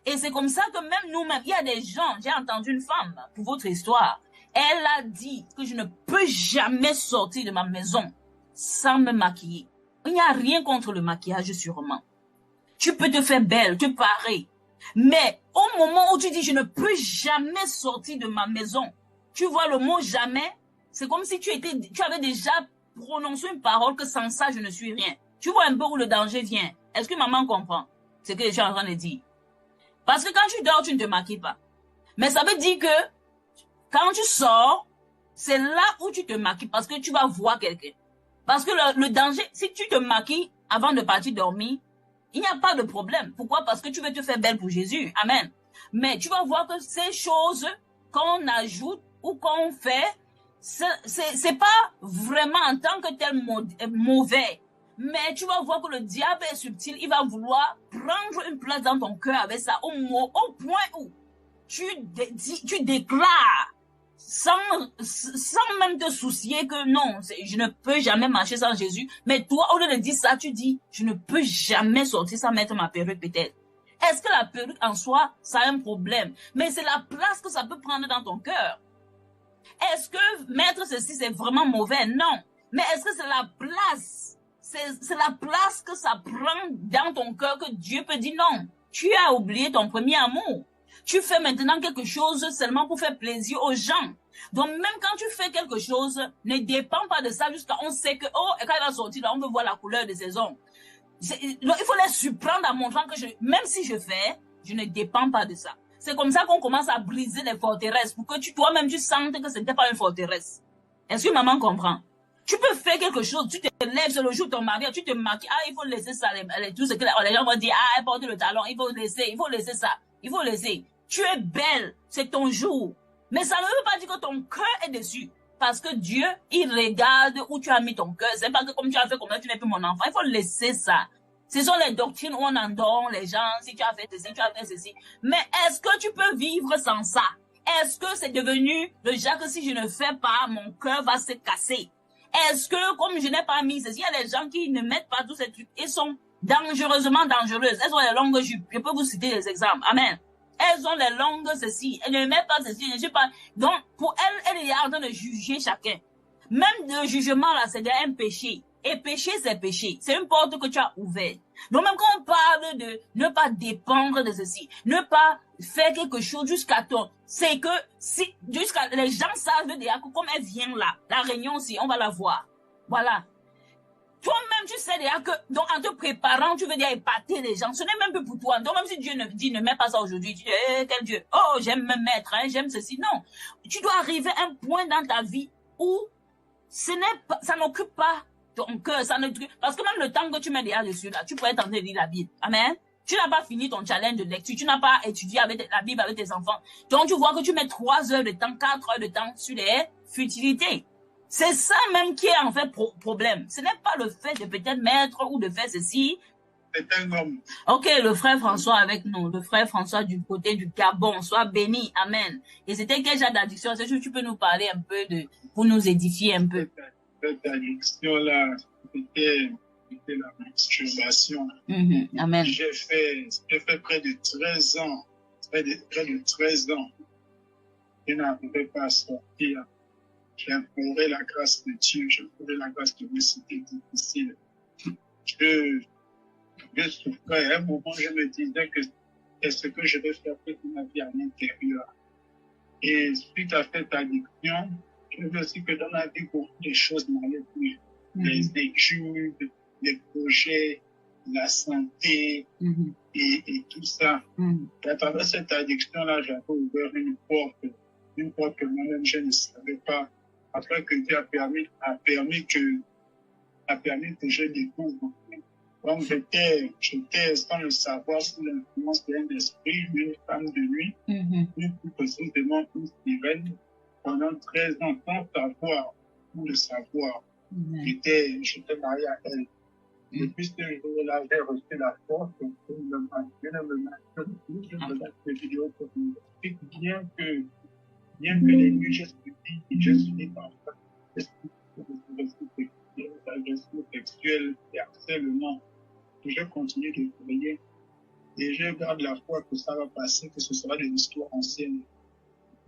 Et c'est comme ça que même nous-mêmes, il y a des gens, j'ai entendu une femme, pour votre histoire, elle a dit que je ne peux jamais sortir de ma maison sans me maquiller. Il n'y a rien contre le maquillage, sûrement. Tu peux te faire belle, te parer. Mais au moment où tu dis, je ne peux jamais sortir de ma maison, tu vois le mot jamais, c'est comme si tu avais déjà prononcé une parole que sans ça, je ne suis rien. Tu vois un peu où le danger vient. Est-ce que maman comprend ce que je suis en train de dire? Parce que quand tu dors, tu ne te maquilles pas. Mais ça veut dire que quand tu sors, c'est là où tu te maquilles parce que tu vas voir quelqu'un. Parce que le danger, si tu te maquilles avant de partir dormir, il n'y a pas de problème. Pourquoi? Parce que tu veux te faire belle pour Jésus. Amen. Mais tu vas voir que ces choses qu'on ajoute ou qu'on fait, c'est pas vraiment en tant que tel mauvais. Mais tu vas voir que le diable est subtil. Il va vouloir prendre une place dans ton cœur avec ça au point où tu déclares sans même te soucier que non, je ne peux jamais marcher sans Jésus. Mais toi, au lieu de dire ça, tu dis, je ne peux jamais sortir sans mettre ma perruque peut-être. Est-ce que la perruque en soi, ça a un problème? Mais c'est la place que ça peut prendre dans ton cœur. Est-ce que mettre ceci, c'est vraiment mauvais? Non. Mais est-ce que c'est la place? C'est la place que ça prend dans ton cœur que Dieu peut dire non. Tu as oublié ton premier amour. Tu fais maintenant quelque chose seulement pour faire plaisir aux gens. Donc, même quand tu fais quelque chose, ne dépend pas de ça jusqu'à on sait que, oh, et quand il va sortir, là, on veut voir la couleur de ses ongles. Donc, il faut les surprendre en montrant que même si je fais, je ne dépends pas de ça. C'est comme ça qu'on commence à briser les forteresses pour que toi-même, tu sentes que ce n'était pas une forteresse. Est-ce que maman comprend? Tu peux faire quelque chose, tu te lèves, c'est le jour de ton mariage, tu te maquilles, il faut laisser ça, tout ce que les gens vont dire, elle porte le talon, il faut laisser ça, il faut laisser. Tu es belle, c'est ton jour. Mais ça ne veut pas dire que ton cœur est dessus. Parce que Dieu, il regarde où tu as mis ton cœur. C'est pas que comme tu as fait comme ça, tu n'es plus mon enfant. Il faut laisser ça. Ce sont les doctrines où on endort les gens, si tu as fait ceci, tu as fait ceci. Mais est-ce que tu peux vivre sans ça? Est-ce que c'est devenu le genre que si je ne fais pas, mon cœur va se casser? Est-ce que, comme je n'ai pas mis ceci, il y a des gens qui ne mettent pas tous ces trucs, ils sont dangereusement dangereuses. Elles ont les longues jupes. Je peux vous citer des exemples. Amen. Elles ont les longues ceci. Elles ne mettent pas ceci. Je ne sais pas. Donc, pour elles, elle est en train de juger chacun. Même le jugement, là, c'est un péché. Et péché, c'est péché. C'est une porte que tu as ouverte. Donc, même quand on parle de ne pas dépendre de ceci, ne pas faire quelque chose jusqu'à toi, c'est que si, jusqu'à, les gens savent déjà que comme elle vient là, la réunion aussi, on va la voir. Voilà. Toi-même, tu sais déjà que, donc, en te préparant, tu veux déjà épater les gens. Ce n'est même plus pour toi. Donc, même si Dieu ne dit, ne mets pas ça aujourd'hui, tu dis, quel Dieu? Oh, j'aime me mettre, hein, j'aime ceci. Non. Tu dois arriver à un point dans ta vie où ça n'occupe pas ton cœur, parce que même le temps que tu mets déjà dessus, là, tu pourrais t'en lire la Bible. Amen. Tu n'as pas fini ton challenge de lecture, tu n'as pas étudié avec la Bible avec tes enfants. Donc, tu vois que tu mets 3 heures de temps, 4 heures de temps sur les futilités. C'est ça même qui est en fait problème. Ce n'est pas le fait de peut-être mettre ou de faire ceci. C'est un homme. Ok, le frère François avec nous, le frère François du côté du Gabon, soit béni, amen. Et c'était quel genre d'addiction? C'est juste tu peux nous parler un peu pour nous édifier un peu. Cette addiction-là, c'était la masturbation. Amen. J'ai fait près de 13 ans. Près de 13 ans. Je n'arrivais pas à sortir. J'ai imploré la grâce de Dieu. J'ai imploré la grâce de Dieu. C'était difficile. Je souffrais. À un moment, je me disais que qu'est-ce que je vais faire toute ma vie à l'intérieur. Et suite à cette addiction, je veux aussi que dans la vie, beaucoup de choses n'allaient plus. Les études, les projets, la santé et tout ça. Et à travers cette addiction-là, j'avais ouvert une porte que moi-même je ne savais pas. Après que Dieu a permis que je découvre. Donc j'étais sans le savoir sous l'influence d'un esprit, une femme de nuit, plus précisément une sirène, pendant 13 ans, sans le savoir. J'étais marié à elle. Depuis ce jour-là, j'ai reçu la force, je ne me masturbe plus, je regarde des vidéos pornographiques, bien que les nuits, je suis parfois, agression sexuelle et harcèlement. Je continue de prier et je garde la foi que ça va passer, que ce sera des histoires anciennes.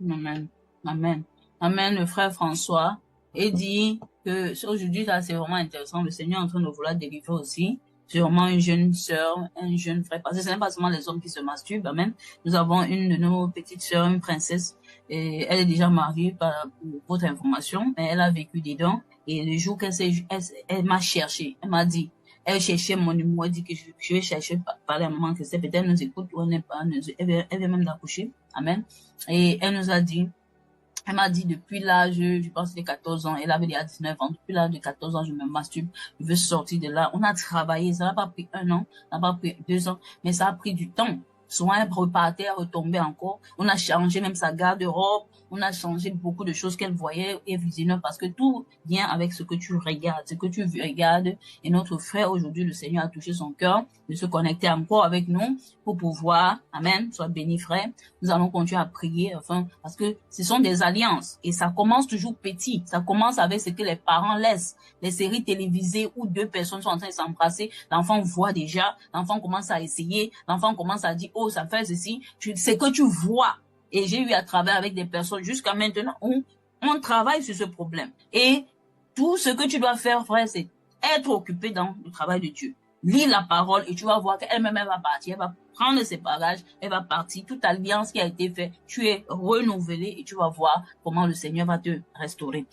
Amen. Amen. Amen, le frère François. Et dit que aujourd'hui, là, c'est vraiment intéressant. Le Seigneur est en train de vouloir délivrer aussi. Sûrement une jeune sœur, un jeune frère. Parce que ce n'est pas seulement les hommes qui se masturbent. Amen. Nous avons une de nos petites sœurs, une princesse. Et elle est déjà mariée pour votre information. Mais elle a vécu dedans. Et le jour elle m'a cherché. Elle m'a dit, elle cherchait mon numéro. Elle dit que je vais chercher par la maman que c'est. Peut-être elle nous écoute ou elle n'est pas. Elle vient même d'accoucher. Amen. Et elle nous a dit, elle m'a dit depuis l'âge, je pense de 14 ans, elle avait déjà 19 ans, depuis l'âge de 14 ans, je me masturbe, je veux sortir de là. On a travaillé, ça n'a pas pris 1 an, ça n'a pas pris 2 ans, mais ça a pris du temps. Souvent, elle repartait, elle retombait encore. On a changé même sa garde-robe, on a changé beaucoup de choses qu'elle voyait évidemment parce que tout vient avec ce que tu regardes, ce que tu regardes. Et notre frère, aujourd'hui, le Seigneur a touché son cœur de se connecter encore avec nous pour pouvoir, amen, sois béni frère. Nous allons continuer à prier, enfin, parce que ce sont des alliances et ça commence toujours petit. Ça commence avec ce que les parents laissent. Les séries télévisées où 2 personnes sont en train de s'embrasser, l'enfant voit déjà, l'enfant commence à essayer, l'enfant commence à dire, oh, ça fait ceci. C'est que tu vois. Et j'ai eu à travailler avec des personnes jusqu'à maintenant où on travaille sur ce problème. Et tout ce que tu dois faire, frère, c'est être occupé dans le travail de Dieu. Lis la parole et tu vas voir qu'elle-même, elle va partir, elle va prendre ses bagages, elle va partir. Toute alliance qui a été faite, tu es renouvelé et tu vas voir comment le Seigneur va te restaurer.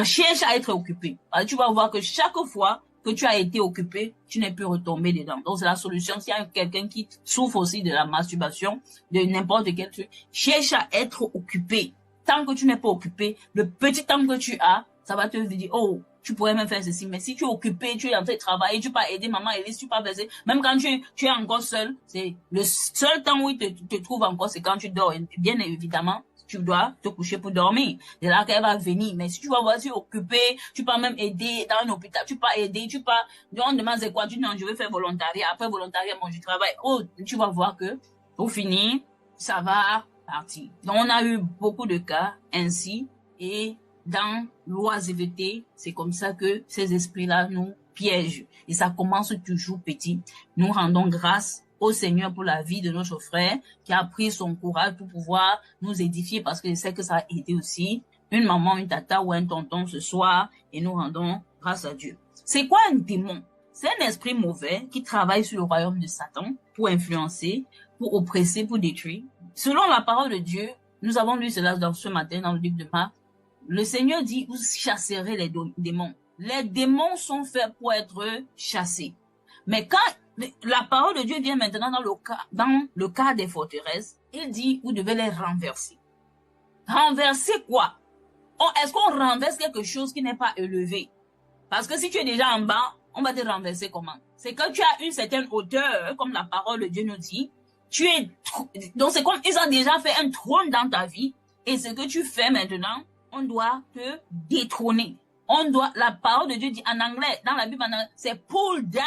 Cherche à être occupé. Alors, tu vas voir que chaque fois que tu as été occupé, tu n'es plus retombé dedans. Donc, c'est la solution. S'il y a quelqu'un qui souffre aussi de la masturbation, de n'importe quel truc, cherche à être occupé. Tant que tu n'es pas occupé, le petit temps que tu as, ça va te dire, oh, tu pourrais même faire ceci. Mais si tu es occupé, tu es en train de travailler, tu peux aider maman Elise, tu peux faire, même quand tu es encore seul, c'est le seul temps où tu te trouves encore, c'est quand tu dors. Et bien évidemment, tu dois te coucher pour dormir. C'est là qu'elle va venir. Mais si tu vas voir, tu es occupé, tu peux même aider dans un hôpital, tu peux aider, on demande c'est quoi, tu dis non, je vais faire volontariat. Après volontariat, bon, je travaille. Oh, tu vas voir que, pour finir, ça va partir. Donc, on a eu beaucoup de cas ainsi. Et dans l'oisiveté, c'est comme ça que ces esprits-là nous piègent. Et ça commence toujours petit. Nous rendons grâce au Seigneur pour la vie de notre frère qui a pris son courage pour pouvoir nous édifier parce que je sais que ça a aidé aussi une maman, une tata ou un tonton ce soir et nous rendons grâce à Dieu. C'est quoi un démon? C'est un esprit mauvais qui travaille sur le royaume de Satan pour influencer, pour oppresser, pour détruire. Selon la parole de Dieu, nous avons lu cela dans ce matin dans le livre de Marc. Le Seigneur dit, vous chasserez les démons. Les démons sont faits pour être chassés. Mais quand la parole de Dieu vient maintenant dans le cas des forteresses, il dit, vous devez les renverser. Renverser quoi? Est-ce qu'on renverse quelque chose qui n'est pas élevé? Parce que si tu es déjà en bas, on va te renverser comment? C'est que tu as une certaine hauteur, comme la parole de Dieu nous dit. Donc c'est comme ils ont déjà fait un trône dans ta vie. Et ce que tu fais maintenant, on doit te détrôner. La parole de Dieu dit en anglais, dans la Bible en anglais, c'est pull down.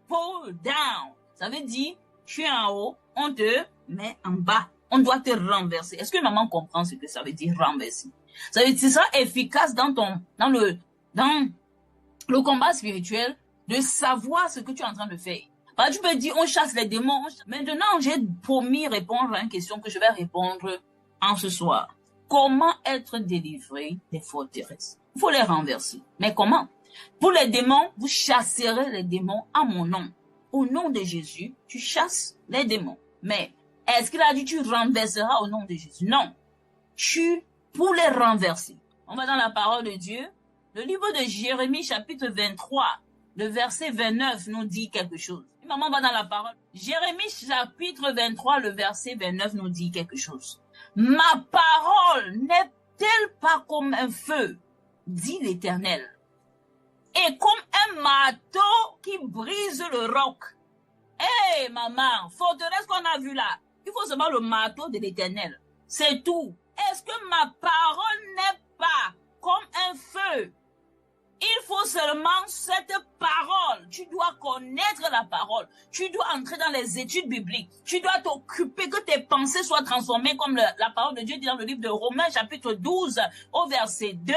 Pull down. Ça veut dire, tu es en haut, on te met en bas. On doit te renverser. Est-ce que maman comprend ce que ça veut dire renverser? Ça veut dire, c'est ça efficace dans le combat spirituel de savoir ce que tu es en train de faire. Bah, tu peux dire, on chasse les démons. Maintenant, j'ai promis répondre à une question que je vais répondre en ce soir. Comment être délivré des forteresses? Il faut les renverser. Mais comment? Pour les démons, vous chasserez les démons à mon nom. Au nom de Jésus, tu chasses les démons. Mais est-ce qu'il a dit tu renverseras au nom de Jésus? Non. Pour les renverser. On va dans la parole de Dieu. Le livre de Jérémie, chapitre 23. le verset 29 nous dit quelque chose. Maman va dans la parole. Jérémie chapitre 23, le verset 29 nous dit quelque chose. Ma parole n'est-elle pas comme un feu, dit l'Éternel, et comme un marteau qui brise le roc. Hé, maman, forteresse qu'on a vu là, il faut seulement le marteau de l'Éternel. C'est tout. Est-ce que ma parole n'est pas comme un feu? Il faut seulement cette parole. Tu dois connaître la parole. Tu dois entrer dans les études bibliques. Tu dois t'occuper que tes pensées soient transformées comme la parole de Dieu dit dans le livre de Romains chapitre 12 au verset 2.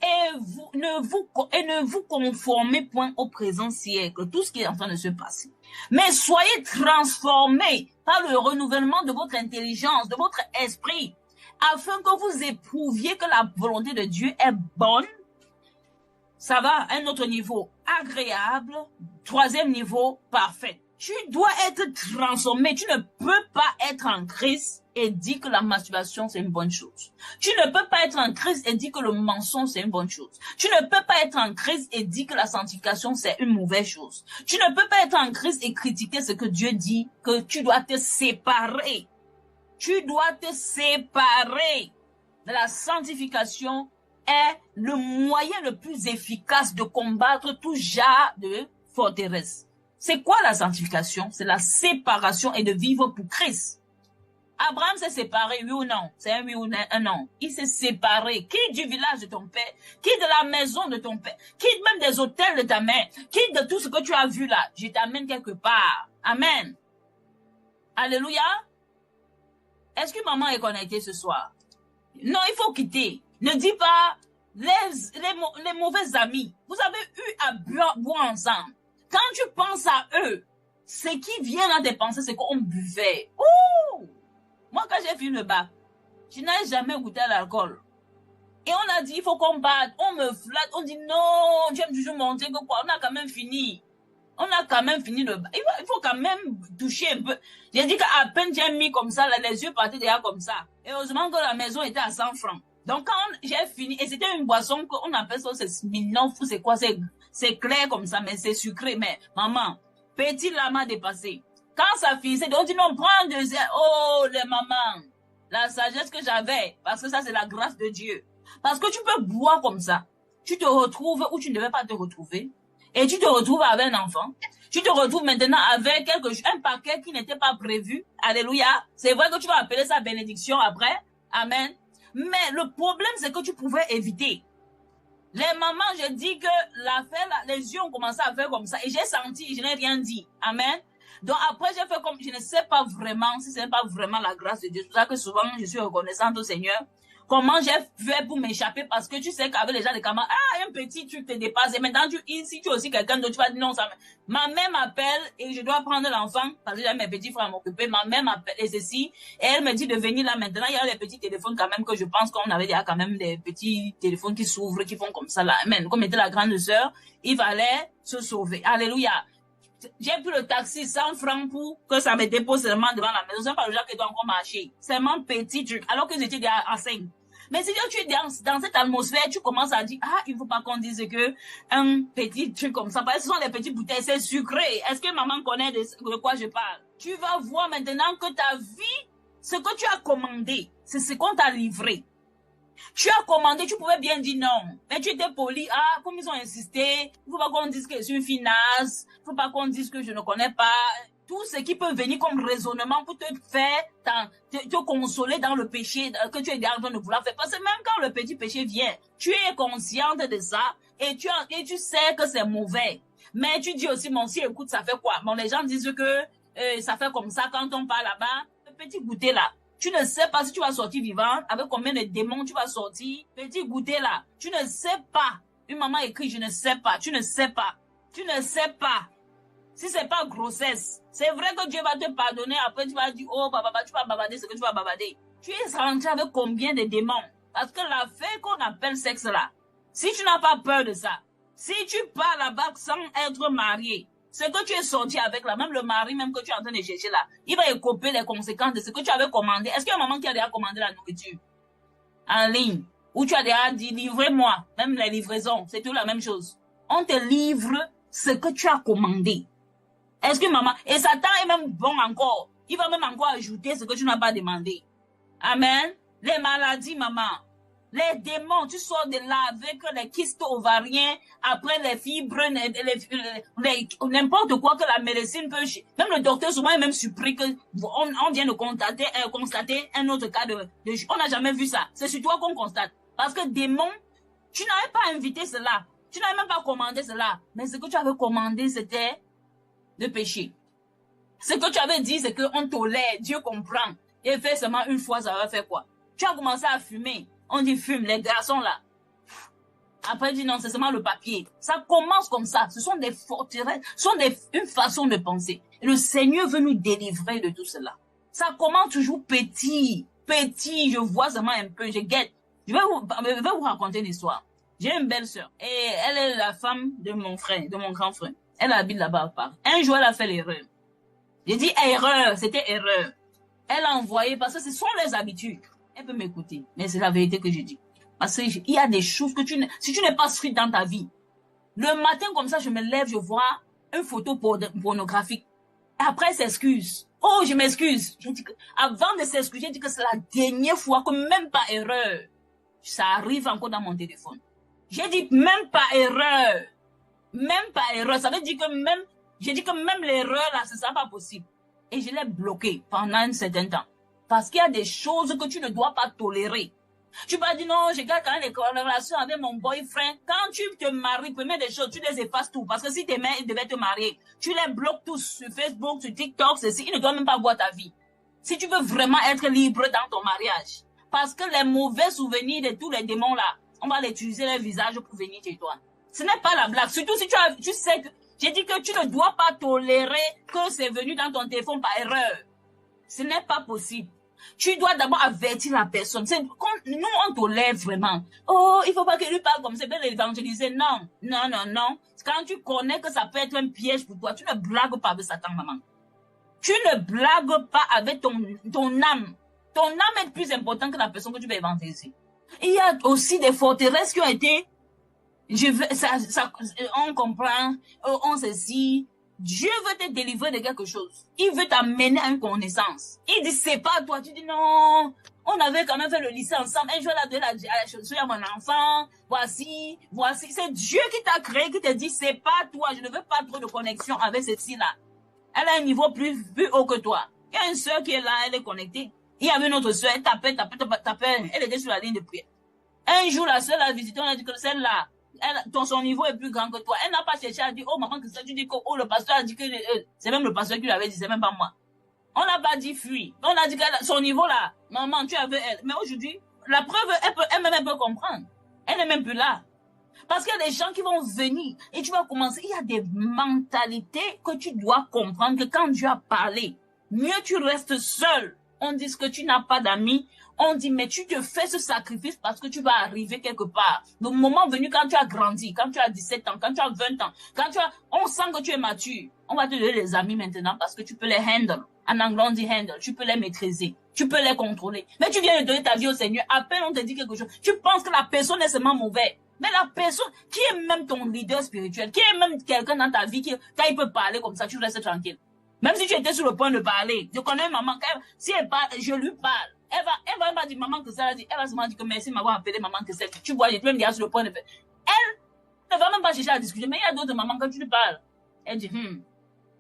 Et ne vous conformez point au présent siècle, tout ce qui est en train de se passer. Mais soyez transformés par le renouvellement de votre intelligence, de votre esprit, afin que vous éprouviez que la volonté de Dieu est bonne. Ça va à un autre niveau, agréable. Troisième niveau, parfait. Tu dois être transformé. Tu ne peux pas être en Christ et dire que la masturbation, c'est une bonne chose. Tu ne peux pas être en Christ et dire que le mensonge, c'est une bonne chose. Tu ne peux pas être en Christ et dire que la sanctification, c'est une mauvaise chose. Tu ne peux pas être en Christ et critiquer ce que Dieu dit, que tu dois te séparer. Tu dois te séparer de la sanctification est le moyen le plus efficace de combattre tout genre de forteresse. C'est quoi la sanctification? C'est la séparation et de vivre pour Christ. Abraham s'est séparé, oui ou non? C'est un oui ou un non. Il s'est séparé. Quitte du village de ton père, quitte de la maison de ton père, quitte même des hôtels de ta mère, quitte de tout ce que tu as vu là. Je t'amène quelque part. Amen. Alléluia. Est-ce que maman est connectée ce soir? Non, il faut quitter. Ne dis pas les mauvais amis. Vous avez eu à boire ensemble. Quand tu penses à eux, ce qui vient dans tes pensées, c'est qu'on buvait. Ouh! Moi, quand j'ai fini le bac, je n'ai jamais goûté à l'alcool. Et on a dit, il faut qu'on batte. On me flatte. On dit, non, tu aimes toujours monter que quoi. On a quand même fini. On a quand même fini le bac. Il faut quand même toucher un peu. J'ai dit qu'à peine j'ai mis comme ça, là, les yeux partaient déjà comme ça. Et heureusement que la maison était à 100 francs. Donc, quand j'ai fini, et c'était une boisson qu'on appelle ça, c'est mignon, c'est quoi, c'est clair comme ça, mais c'est sucré. Mais, maman, petit lama dépassé. Quand ça finissait, on dit non, prends un deuxième. Oh, les mamans, la sagesse que j'avais, parce que ça, c'est la grâce de Dieu. Parce que tu peux boire comme ça. Tu te retrouves où tu ne devais pas te retrouver. Et tu te retrouves avec un enfant. Tu te retrouves maintenant avec un paquet qui n'était pas prévu. Alléluia. C'est vrai que tu vas appeler ça bénédiction après. Amen. Mais le problème, c'est que tu pouvais éviter. Les mamans, je dis que l'affaire, les yeux ont commencé à faire comme ça. Et j'ai senti, je n'ai rien dit. Amen. Donc après, j'ai fait comme, je ne sais pas vraiment si ce n'est pas vraiment la grâce de Dieu. C'est pour ça que souvent, je suis reconnaissante au Seigneur. Comment j'ai fait pour m'échapper? Parce que tu sais qu'avec les gens de camarades, un petit truc te dépasse. Et maintenant, si tu es aussi quelqu'un d'autre, tu vas dire non, ça. Ma mère m'appelle et je dois prendre l'enfant parce que j'ai mes petits frères à m'occuper. Ma mère m'appelle et ceci. Et elle me dit de venir là maintenant. Il y a les petits téléphones quand même que je pense qu'on avait déjà quand même des petits téléphones qui s'ouvrent, qui font comme ça là. Amen. Comme était la grande sœur, il fallait se sauver. Alléluia. J'ai pris le taxi 100 francs pour que ça me dépose seulement devant la maison. C'est pas le genre qui doit encore marcher. C'est un petit truc. Alors que j'étais déjà à 5. Mais si tu es dans cette atmosphère, tu commences à dire, il ne faut pas qu'on dise que un petit truc comme ça, parce que ce sont des petites bouteilles, c'est sucré. Est-ce que maman connaît de quoi je parle? Tu vas voir maintenant que ta vie, ce que tu as commandé, c'est ce qu'on t'a livré. Tu as commandé, tu pouvais bien dire non. Mais tu étais poli, comme ils ont insisté, il ne faut pas qu'on dise que je suis une finasse, il ne faut pas qu'on dise que je ne connais pas. Tout ce qui peut venir comme raisonnement pour te faire, te consoler dans le péché que tu es en train de vouloir faire. Parce que même quand le petit péché vient, tu es consciente de ça et tu sais que c'est mauvais. Mais tu dis aussi, si écoute, ça fait quoi? Bon, les gens disent que ça fait comme ça quand on part là-bas. Le petit goûter là, tu ne sais pas si tu vas sortir vivant, avec combien de démons tu vas sortir. Petit goûter là, tu ne sais pas. Une maman écrit, je ne sais pas, tu ne sais pas, tu ne sais pas. Si c'est pas grossesse, c'est vrai que Dieu va te pardonner. Après, tu vas dire, oh, papa, tu vas babader ce que tu vas babader. Tu es rentré avec combien de démons? Parce que l'affaire qu'on appelle sexe là, si tu n'as pas peur de ça, si tu pars là-bas sans être marié, ce que tu es sorti avec là, même le mari, même que tu es en train de chercher là, il va écoper les conséquences de ce que tu avais commandé. Est-ce qu'il y a un maman qui a déjà commandé la nourriture en ligne? Ou tu as déjà dit, livrez-moi, même les livraisons, c'est tout la même chose. On te livre ce que tu as commandé. Est-ce que maman, et Satan est même bon encore. Il va même encore ajouter ce que tu n'as pas demandé. Amen. Les maladies, maman. Les démons, tu sors de là avec les kystes ovariens, après les fibres, n'importe quoi que la médecine peut... Même le docteur souvent est même surpris qu'on vient de constater un autre cas de... On n'a jamais vu ça. C'est sur toi qu'on constate. Parce que démon, tu n'avais pas invité cela. Tu n'avais même pas commandé cela. Mais ce que tu avais commandé, c'était le péché. Ce que tu avais dit, c'est qu'on tolère, Dieu comprend. Et fait seulement une fois, ça va faire quoi? Tu as commencé à fumer. On dit fume, les garçons là. Après, dit non, c'est seulement le papier. Ça commence comme ça. Ce sont des forteresses, ce sont une façon de penser. Et le Seigneur veut nous délivrer de tout cela. Ça commence toujours petit, petit. Je vois seulement un peu, je guette. Je vais vous raconter une histoire. J'ai une belle sœur. Et elle est la femme de mon frère, de mon grand frère. Elle habite là-bas à Paris. Un jour, elle a fait l'erreur. J'ai dit erreur, c'était erreur. Elle a envoyé, parce que ce sont les habitudes. Elle peut m'écouter, mais c'est la vérité que je dis. Parce qu'il y a des choses que si tu n'es pas strict dans ta vie, le matin comme ça, je me lève, je vois une photo pornographique. Après, elle s'excuse. Oh, je m'excuse. J'ai dit que, avant de s'excuser, j'ai dit que c'est la dernière fois que même pas erreur. Ça arrive encore dans mon téléphone. J'ai dit même pas erreur. Même pas erreur. Ça veut dire que même, j'ai dit que même l'erreur là, ce sera pas possible. Et je l'ai bloqué pendant un certain temps. Parce qu'il y a des choses que tu ne dois pas tolérer. Tu vas dire non, je garde quand même les relations avec mon boyfriend. Quand tu te maries, première des choses, tu les effaces tout. Parce que si tes mères devaient te marier, tu les bloques tous sur Facebook, sur TikTok, ceci. Ils ne doivent même pas voir ta vie. Si tu veux vraiment être libre dans ton mariage. Parce que les mauvais souvenirs de tous les démons là, on va les utiliser les visages pour venir chez toi. Ce n'est pas la blague. Surtout si tu sais que, j'ai dit que tu ne dois pas tolérer que c'est venu dans ton téléphone par erreur. Ce n'est pas possible. Tu dois d'abord avertir la personne. Nous, on tolère vraiment. Oh, il ne faut pas que lui parle comme ça, il peut l'évangéliser. Non, non, non, non. Quand tu connais que ça peut être un piège pour toi, tu ne blagues pas avec Satan, maman. Tu ne blagues pas avec ton âme. Ton âme est plus importante que la personne que tu veux évangéliser. Il y a aussi des forteresses qui ont été... on comprend, on sait si... Dieu veut te délivrer de quelque chose. Il veut t'amener à une connaissance. Il dit, c'est pas toi. Tu dis, non, on avait quand même fait le lycée ensemble. Un jour, elle a dit, je suis à mon enfant. Voici. C'est Dieu qui t'a créé, qui te dit, c'est pas toi. Je ne veux pas trop de connexion avec ceci-là. Elle a un niveau plus haut que toi. Il y a une sœur qui est là, elle est connectée. Il y avait une autre sœur, elle tapait. Elle était sur la ligne de prière. Un jour, la sœur l'a visité, on a dit que celle-là, son niveau est plus grand que toi. Elle n'a pas cherché à dire, oh maman, que ça, tu dis que, oh, le pasteur a dit que, c'est même le pasteur qui lui avait dit, c'est même pas moi. On n'a pas dit fuis. On a dit que son niveau là, maman, tu avais elle. Mais aujourd'hui, la preuve, elle peut comprendre. Elle n'est même plus là. Parce qu'il y a des gens qui vont venir et tu vas commencer. Il y a des mentalités que tu dois comprendre que quand Dieu a parlé, mieux tu restes seul. On dit que tu n'as pas d'amis. On dit, mais tu te fais ce sacrifice parce que tu vas arriver quelque part. Le moment venu, quand tu as grandi, quand tu as 17 ans, quand tu as 20 ans, on sent que tu es mature. On va te donner des amis maintenant parce que tu peux les handle. En anglais, on dit handle. Tu peux les maîtriser. Tu peux les contrôler. Mais tu viens de donner ta vie au Seigneur. À peine on te dit quelque chose. Tu penses que la personne est seulement mauvaise. Mais la personne, qui est même ton leader spirituel, qui est même quelqu'un dans ta vie, quand il peut parler comme ça, tu restes tranquille. Même si tu étais sur le point de parler. Je connais maman, si elle parle, je lui parle. Elle va pas dire maman que ça, elle va seulement dire que merci m'avoir appelé maman que c'est. Tu vois, je vais me dire sur le point de faire. Elle ne va même pas chercher à discuter, mais il y a d'autres mamans quand tu lui parles. Elle dit,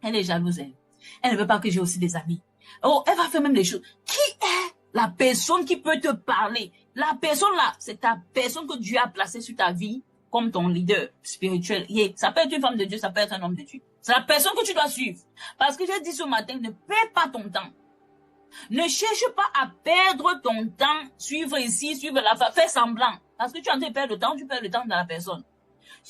elle est jalouse, elle. Elle ne veut pas que j'ai aussi des amis. Oh, elle va faire même des choses. Qui est la personne qui peut te parler? La personne là, c'est ta personne que Dieu a placée sur ta vie comme ton leader spirituel. Ça peut être une femme de Dieu, ça peut être un homme de Dieu. C'est la personne que tu dois suivre. Parce que j'ai dit ce matin, ne perds pas ton temps. Ne cherche pas à perdre ton temps, suivre ici, suivre là, faire semblant. Parce que tu es en train de perdre le temps, tu perds le temps de la personne.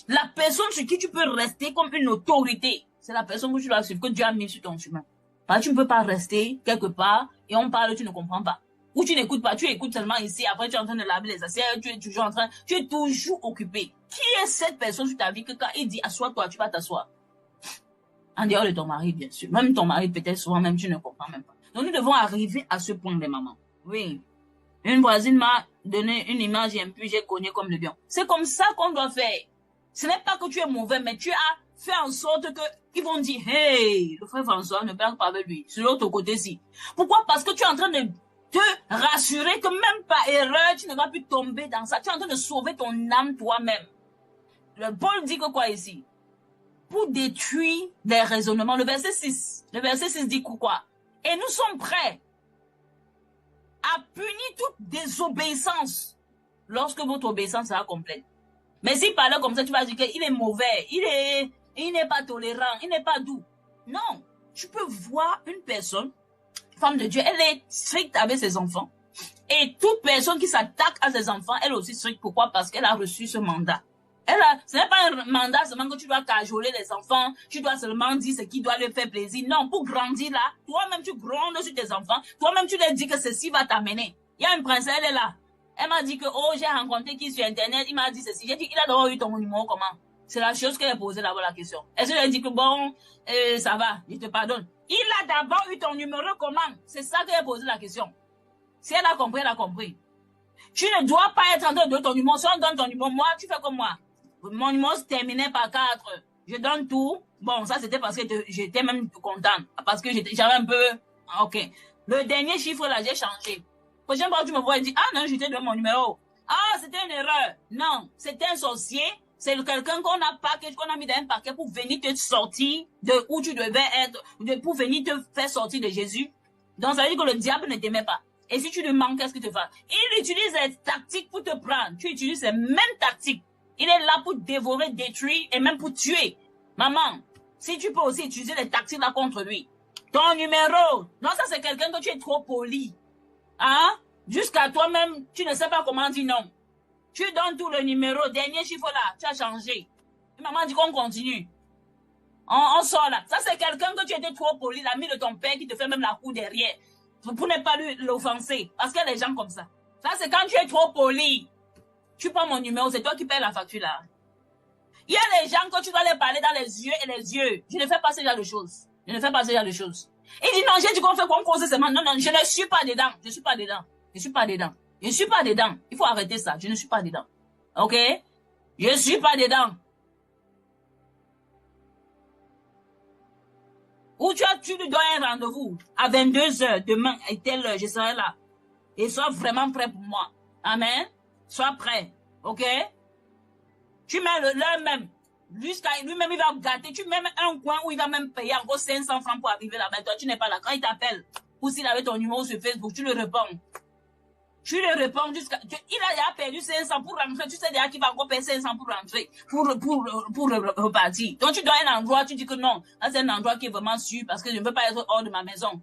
La personne sur qui tu peux rester comme une autorité, c'est la personne que tu dois suivre, que Dieu a mis sur ton chemin. Parce que tu ne peux pas rester quelque part et on parle, tu ne comprends pas. Ou tu n'écoutes pas, tu écoutes seulement ici, après tu es en train de laver les assiettes, tu es toujours occupé. Qui est cette personne sur ta vie que quand il dit assois-toi, tu vas t'asseoir? En dehors de ton mari, bien sûr. Même ton mari, peut-être souvent même, tu ne comprends même pas. Donc nous devons arriver à ce point, les mamans. Oui. Une voisine m'a donné une image et puis j'ai cogné comme le lion. C'est comme ça qu'on doit faire. Ce n'est pas que tu es mauvais, mais tu as fait en sorte que ils vont dire, hey, le frère François ne parle pas avec lui. Sur l'autre côté-ci. Pourquoi? Parce que tu es en train de te rassurer que même par erreur, tu ne vas plus tomber dans ça. Tu es en train de sauver ton âme toi-même. Paul dit que quoi ici? Pour détruire les raisonnements. Le verset 6 dit quoi? Et nous sommes prêts à punir toute désobéissance lorsque votre obéissance sera complète. Mais s'il parlait comme ça, tu vas dire qu'il est mauvais, il n'est pas tolérant, il n'est pas doux. Non, tu peux voir une personne, femme de Dieu, elle est stricte avec ses enfants. Et toute personne qui s'attaque à ses enfants, elle est aussi stricte. Pourquoi? Parce qu'elle a reçu ce mandat. Ce n'est pas un mandat seulement que tu dois cajoler les enfants, tu dois seulement dire ce qui doit leur faire plaisir. Non, pour grandir là, toi-même tu grondes sur tes enfants, toi-même tu leur dis que ceci va t'amener. Il y a une princesse, elle est là. Elle m'a dit que, oh, j'ai rencontré qui sur Internet, il m'a dit ceci. J'ai dit, il a d'abord eu ton numéro comment? C'est la chose qu'elle a posée là-bas la question. Est-ce qu'elle a dit que bon, ça va, je te pardonne. Il a d'abord eu ton numéro comment? C'est ça qu'elle a posé la question. Si elle a compris, elle a compris. Tu ne dois pas être en train de donner ton numéro. Si on donne ton numéro, moi, tu fais comme moi. Mon numéro se terminait par 4. Je donne tout. Bon, ça c'était parce que j'étais même contente. Parce que j'avais un peu... Ok. Le dernier chiffre là, j'ai changé. Prochaine fois, tu me vois et dis, ah non, je t'ai donné mon numéro. Ah, c'était une erreur. Non, c'était un sorcier. C'est quelqu'un qu'on a mis dans un paquet pour venir te sortir de où tu devais être, pour venir te faire sortir de Jésus. Donc, ça veut dire que le diable ne t'aimait pas. Et si tu lui manques, qu'est-ce que tu fais? Il utilise les tactiques pour te prendre. Tu utilises les mêmes tactiques. Il est là pour dévorer, détruire et même pour tuer. Maman, si tu peux aussi utiliser les tactiques là contre lui. Ton numéro. Non, ça c'est quelqu'un que tu es trop poli. Hein? Jusqu'à toi-même, tu ne sais pas comment dire non. Tu donnes tout le numéro, dernier chiffre là, tu as changé. Et maman dit qu'on continue. On sort là. Ça c'est quelqu'un que tu étais trop poli, l'ami de ton père qui te fait même la cour derrière. Pour ne pas l'offenser. Parce qu'il y a des gens comme ça. Ça c'est quand tu es trop poli. Tu prends mon numéro, c'est toi qui payes la facture là. Il y a des gens que tu dois les parler dans les yeux et les yeux. Je ne fais pas ce genre de choses. Je ne fais pas ce genre de choses. Il dit non, j'ai dit qu'on fait qu'on cause seulement. Non, non, je ne suis pas dedans. Je ne suis pas dedans. Je ne suis pas dedans. Je ne suis pas dedans. Il faut arrêter ça. Je ne suis pas dedans. Ok? Je ne suis pas dedans. Ou tu lui donnes un rendez-vous à 22h demain et telle heure, je serai là. Et sois vraiment prêt pour moi. Amen. Sois prêt. Ok? Tu mets l'heure même. Jusqu'à lui-même, il va gâter. Tu mets un coin où il va même payer encore 500 francs pour arriver là-bas. Toi, tu n'es pas là. Quand il t'appelle, ou s'il avait ton numéro sur Facebook, tu le réponds. Tu le réponds jusqu'à... Il a déjà perdu 500 pour rentrer. Tu sais déjà qu'il va encore payer 500 pour rentrer, pour repartir. Donc, tu dois un endroit, tu dis que non. Là, c'est un endroit qui est vraiment sûr parce que je ne veux pas être hors de ma maison.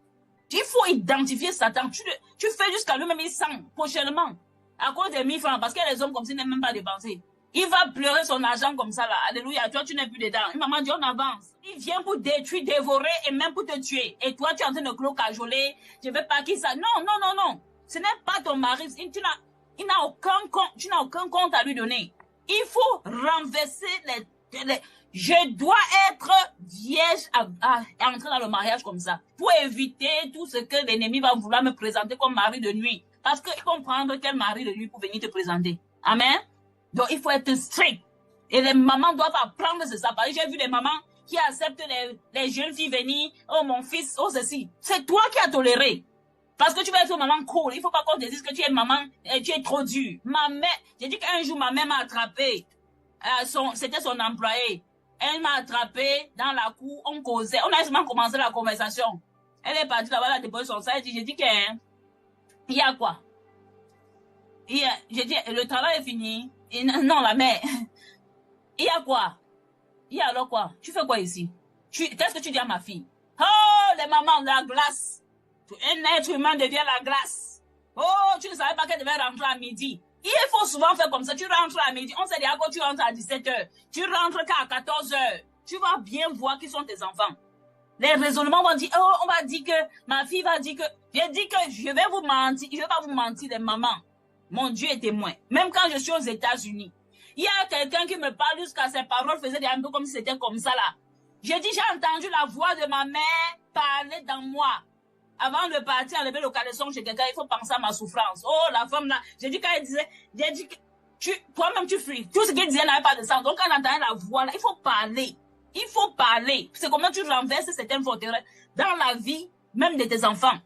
Il faut identifier Satan. Tu fais jusqu'à lui-même, il sent prochainement. À cause des 1000 francs, parce que les hommes comme ça n'aiment même pas dépenser. Il va pleurer son argent comme ça là. Alléluia, toi tu n'es plus dedans. Une maman dit on avance. Il vient pour détruire, dévorer et même pour te tuer. Et toi tu es en train de cajoler. Je veux pas qu'il ça. Non, non, non, non. Ce n'est pas ton mari. Tu n'as aucun compte à lui donner. Il faut renverser les je dois être vierge à entrer dans le mariage comme ça. Pour éviter tout ce que l'ennemi va vouloir me présenter comme mari de nuit. Parce qu'il faut prendre quel mari de nuit pour venir te présenter. Amen. Donc, il faut être strict. Et les mamans doivent apprendre ça. Parce que j'ai vu des mamans qui acceptent les jeunes filles venir. Oh, mon fils, oh, ceci. C'est toi qui as toléré. Parce que tu vas être une maman cool. Il ne faut pas qu'on te dise que tu es une maman et tu es trop dure. Ma mère, j'ai dit qu'un jour, ma mère m'a attrapé. C'était son employé. Elle m'a attrapé dans la cour. On causait. On a seulement commencé la conversation. Elle est partie là-bas, elle a déposé son sac. J'ai dit qu'il y a quoi? J'ai dit, le travail est fini. Non, la mère. Il y a quoi? Il y a alors quoi? Tu fais quoi ici? Qu'est-ce que tu dis à ma fille? Oh, les mamans, la glace. Un être humain devient la glace. Oh, tu ne savais pas qu'elle devait rentrer à midi. Il faut souvent faire comme ça. Tu rentres à midi. On sait déjà que tu rentres à 17h. Tu rentres qu'à 14h. Tu vas bien voir qui sont tes enfants. Les raisonnements vont dire, oh, on va dire que, ma fille va dire que, j'ai dit que je vais vous mentir. Je vais pas vous mentir, les mamans. Mon Dieu est témoin. Même quand je suis aux États-Unis, il y a quelqu'un qui me parle jusqu'à ses paroles faisaient un peu comme si c'était comme ça là. J'ai dit, j'ai entendu la voix de ma mère parler dans moi. Avant de partir enlever le caleçon chez quelqu'un, il faut penser à ma souffrance. Oh, la femme là. J'ai dit quand elle disait, j'ai dit que toi-même tu fuis. Tout ce qu'elle disait n'avait pas de sens. Donc quand on entendait la voix là, il faut parler. Il faut parler. C'est comment tu renverses certaines forteresses dans la vie, même de tes enfants.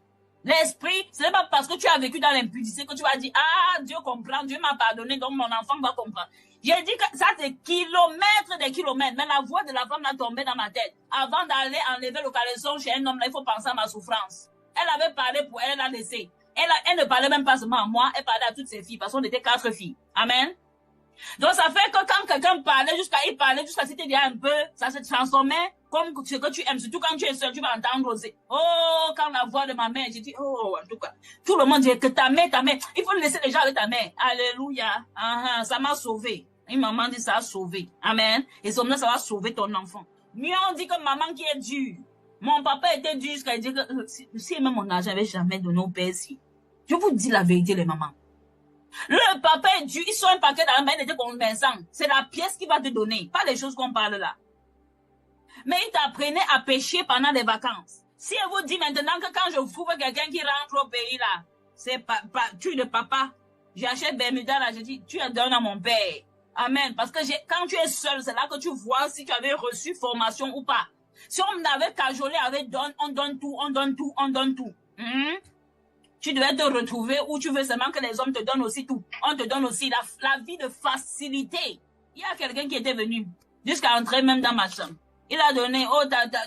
L'esprit, ce n'est pas parce que tu as vécu dans l'impudicité que tu vas dire, ah, Dieu comprend, Dieu m'a pardonné, donc mon enfant va comprendre. J'ai dit que ça, c'est kilomètres des kilomètres. Mais la voix de la femme a tombé dans ma tête. Avant d'aller enlever le caleçon chez un homme, là, il faut penser à ma souffrance. Elle avait parlé pour elle, elle a laissé. Elle ne parlait même pas seulement à moi, elle parlait à toutes ses filles, parce qu'on était 4 filles. Amen. Donc ça fait que quand quelqu'un parlait, jusqu'à c'était déjà un peu, ça se transformait comme ce que tu aimes. Surtout quand tu es seul, tu vas entendre aussi. Oh, quand la voix de ma mère, j'ai dit, oh, en tout cas, tout le monde dit que ta mère, il faut laisser les gens avec ta mère. Alléluia. Ça m'a sauvé. Une maman dit, ça a sauvé. Amen. Et ça va sauver ton enfant. Mieux on dit que maman qui est dure. Mon papa était dur jusqu'à dire que si même mon argent, j'avais jamais donné au père si. Je vous dis la vérité, les mamans. Le papa est dur, ils sont un paquet dans la main, il était convaincant. C'est la pièce qu'il va te donner, pas les choses qu'on parle là. Mais il t'apprenait à pêcher pendant les vacances. Si elle vous dit maintenant que quand je trouve quelqu'un qui rentre au pays là, c'est tu de papa, j'achète Bermuda là, je dis, tu la donnes à mon père. Amen. Parce que quand tu es seul, c'est là que tu vois si tu avais reçu formation ou pas. Si on avait cajolé avec on donne tout, on donne tout, on donne tout. Tu devais te retrouver où tu veux seulement que les hommes te donnent aussi tout. On te donne aussi la vie de facilité. Il y a quelqu'un qui était venu jusqu'à entrer même dans ma chambre. Il a donné, oh,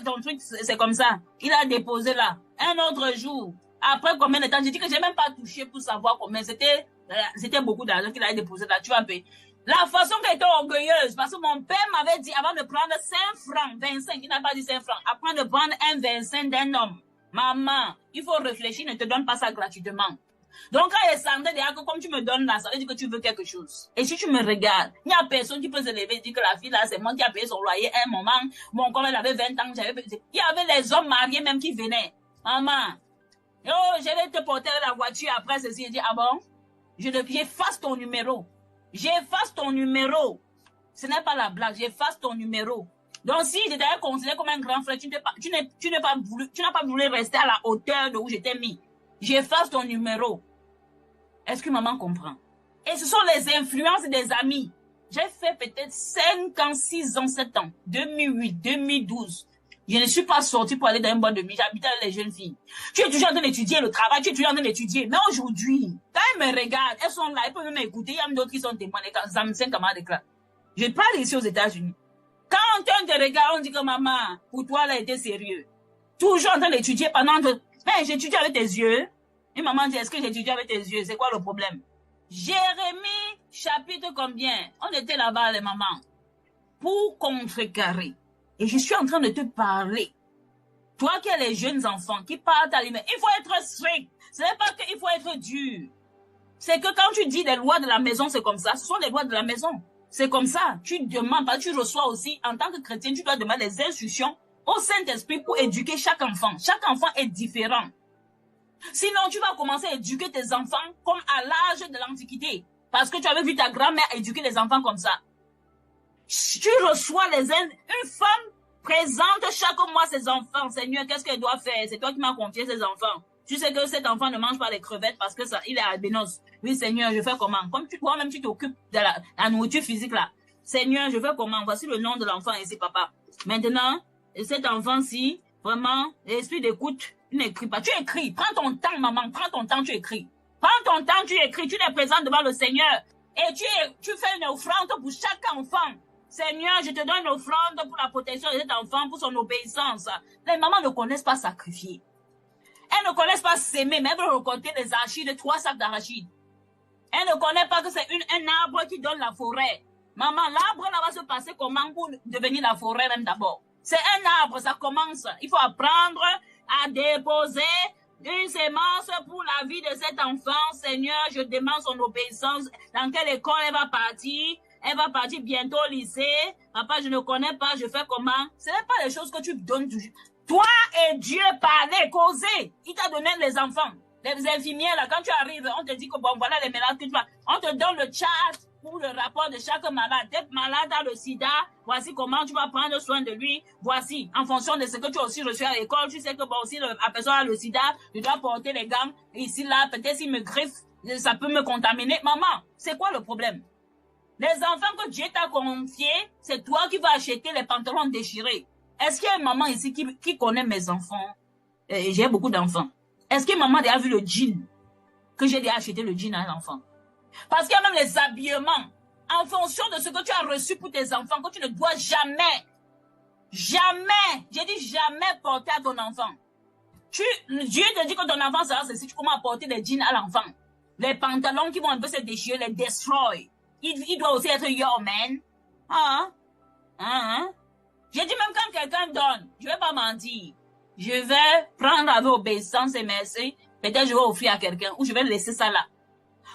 ton truc, c'est comme ça. Il a déposé là. Un autre jour, après combien de temps, j'ai dit que j'ai même pas touché pour savoir combien. C'était beaucoup d'argent qu'il a déposé là. Tu vas payer. La façon qu'elle était orgueilleuse, parce que mon père m'avait dit avant de prendre 5 francs, 25, il n'a pas dit 5 francs, après de prendre un 25 d'un homme. Maman, il faut réfléchir, ne te donne pas ça gratuitement. Donc, quand elle sentait déjà que comme tu me donnes là, ça veut dire que tu veux quelque chose. Et si tu me regardes, il n'y a personne qui peut se lever et dire que la fille là, c'est moi qui a payé son loyer un moment. Bon, comme elle avait 20 ans, il y avait les hommes mariés même qui venaient. Maman, oh, j'allais te porter la voiture après ceci. Il dit, ah bon? J'efface ton numéro. J'efface ton numéro. Ce n'est pas la blague, j'efface ton numéro. Donc, si j'étais considéré comme un grand frère, tu n'as pas voulu rester à la hauteur de où j'étais mis. J'efface ton numéro. Est-ce que maman comprend? Et ce sont les influences des amis. J'ai fait peut-être 5 ans, 6 ans, 7 ans. 2008, 2012. Je ne suis pas sortie pour aller dans une boîte de nuit. J'habitais avec les jeunes filles. Tu es toujours en train d'étudier le travail, tu es toujours en train d'étudier. Mais aujourd'hui, quand elles me regardent, elles sont là, elles peuvent même écouter. Il y a d'autres qui sont témoins, les anciens camarades de classe. Je parle ici aux États-Unis. Quand on te regarde, on dit que maman, pour toi, elle a été sérieux. Toujours en train d'étudier pendant que, mais j'étudie avec tes yeux. Et maman dit, est-ce que j'étudie avec tes yeux? C'est quoi le problème? Jérémie, chapitre combien? On était là-bas, les mamans. Pour contrecarrer. Et je suis en train de te parler. Toi qui as les jeunes enfants qui partent à l'humain, il faut être strict. Ce n'est pas qu'il faut être dur. C'est que quand tu dis les lois de la maison, c'est comme ça. Ce sont les lois de la maison. C'est comme ça. Tu demandes, tu reçois aussi, en tant que chrétien, tu dois demander des instructions au Saint-Esprit pour éduquer chaque enfant. Chaque enfant est différent. Sinon, tu vas commencer à éduquer tes enfants comme à l'âge de l'Antiquité. Parce que tu avais vu ta grand-mère éduquer les enfants comme ça. Tu reçois une femme présente chaque mois ses enfants. Seigneur, qu'est-ce qu'elle doit faire? C'est toi qui m'as confié ses enfants. Tu sais que cet enfant ne mange pas les crevettes parce que il est albinos. Oui, Seigneur, je fais comment? Comme toi-même, tu t'occupes de la nourriture physique là. Seigneur, je fais comment? Voici le nom de l'enfant ici, papa. Maintenant, cet enfant-ci, vraiment, l'esprit d'écoute, tu n'écris pas. Tu écris. Prends ton temps, maman. Prends ton temps, tu écris. Prends ton temps, tu écris. Tu les présentes devant le Seigneur. Et tu fais une offrande pour chaque enfant. Seigneur, je te donne une offrande pour la protection de cet enfant, pour son obéissance. Les mamans ne connaissent pas sacrifier. Elles ne connaissent pas s'aimer, mais elles veulent récolter les arachides, 3 sacs d'arachides. Elles ne connaissent pas que c'est un arbre qui donne la forêt. Maman, l'arbre là va se passer comment pour devenir la forêt même d'abord. C'est un arbre, ça commence. Il faut apprendre à déposer une sémence pour la vie de cet enfant. Seigneur, je demande son obéissance. Dans quelle école elle va partir? Elle va partir bientôt au lycée. Papa, je ne connais pas, je fais comment? Ce n'est pas les choses que tu donnes toujours. Toi et Dieu parlez, causez. Il t'a donné les enfants. Les infirmières, là, quand tu arrives, on te dit que bon, voilà les malades que tu vas. On te donne le chart pour le rapport de chaque malade. T'es malade à le sida, voici comment tu vas prendre soin de lui. Voici, en fonction de ce que tu as aussi reçu à l'école, tu sais que bon, si la personne a le sida, tu dois porter les gants. Ici, là, peut-être s'il me griffe, ça peut me contaminer. Maman, c'est quoi le problème? Les enfants que Dieu t'a confiés, c'est toi qui vas acheter les pantalons déchirés. Est-ce qu'il y a une maman ici qui connaît mes enfants? J'ai beaucoup d'enfants. Est-ce que maman a vu le jean? Que j'ai déjà acheté le jean à un enfant? Parce qu'il y a même les habillements. En fonction de ce que tu as reçu pour tes enfants, que tu ne dois jamais, j'ai dit jamais porter à ton enfant. Dieu te dit que ton enfant sera ceci, tu commences à porter des jeans à l'enfant. Les pantalons qui vont un peu se déchirer, les destroy. Il doit aussi être your man. J'ai dit même quand quelqu'un donne, je ne vais pas mentir. Je vais prendre avec obéissance et merci. Peut-être je vais offrir à quelqu'un ou je vais laisser ça là.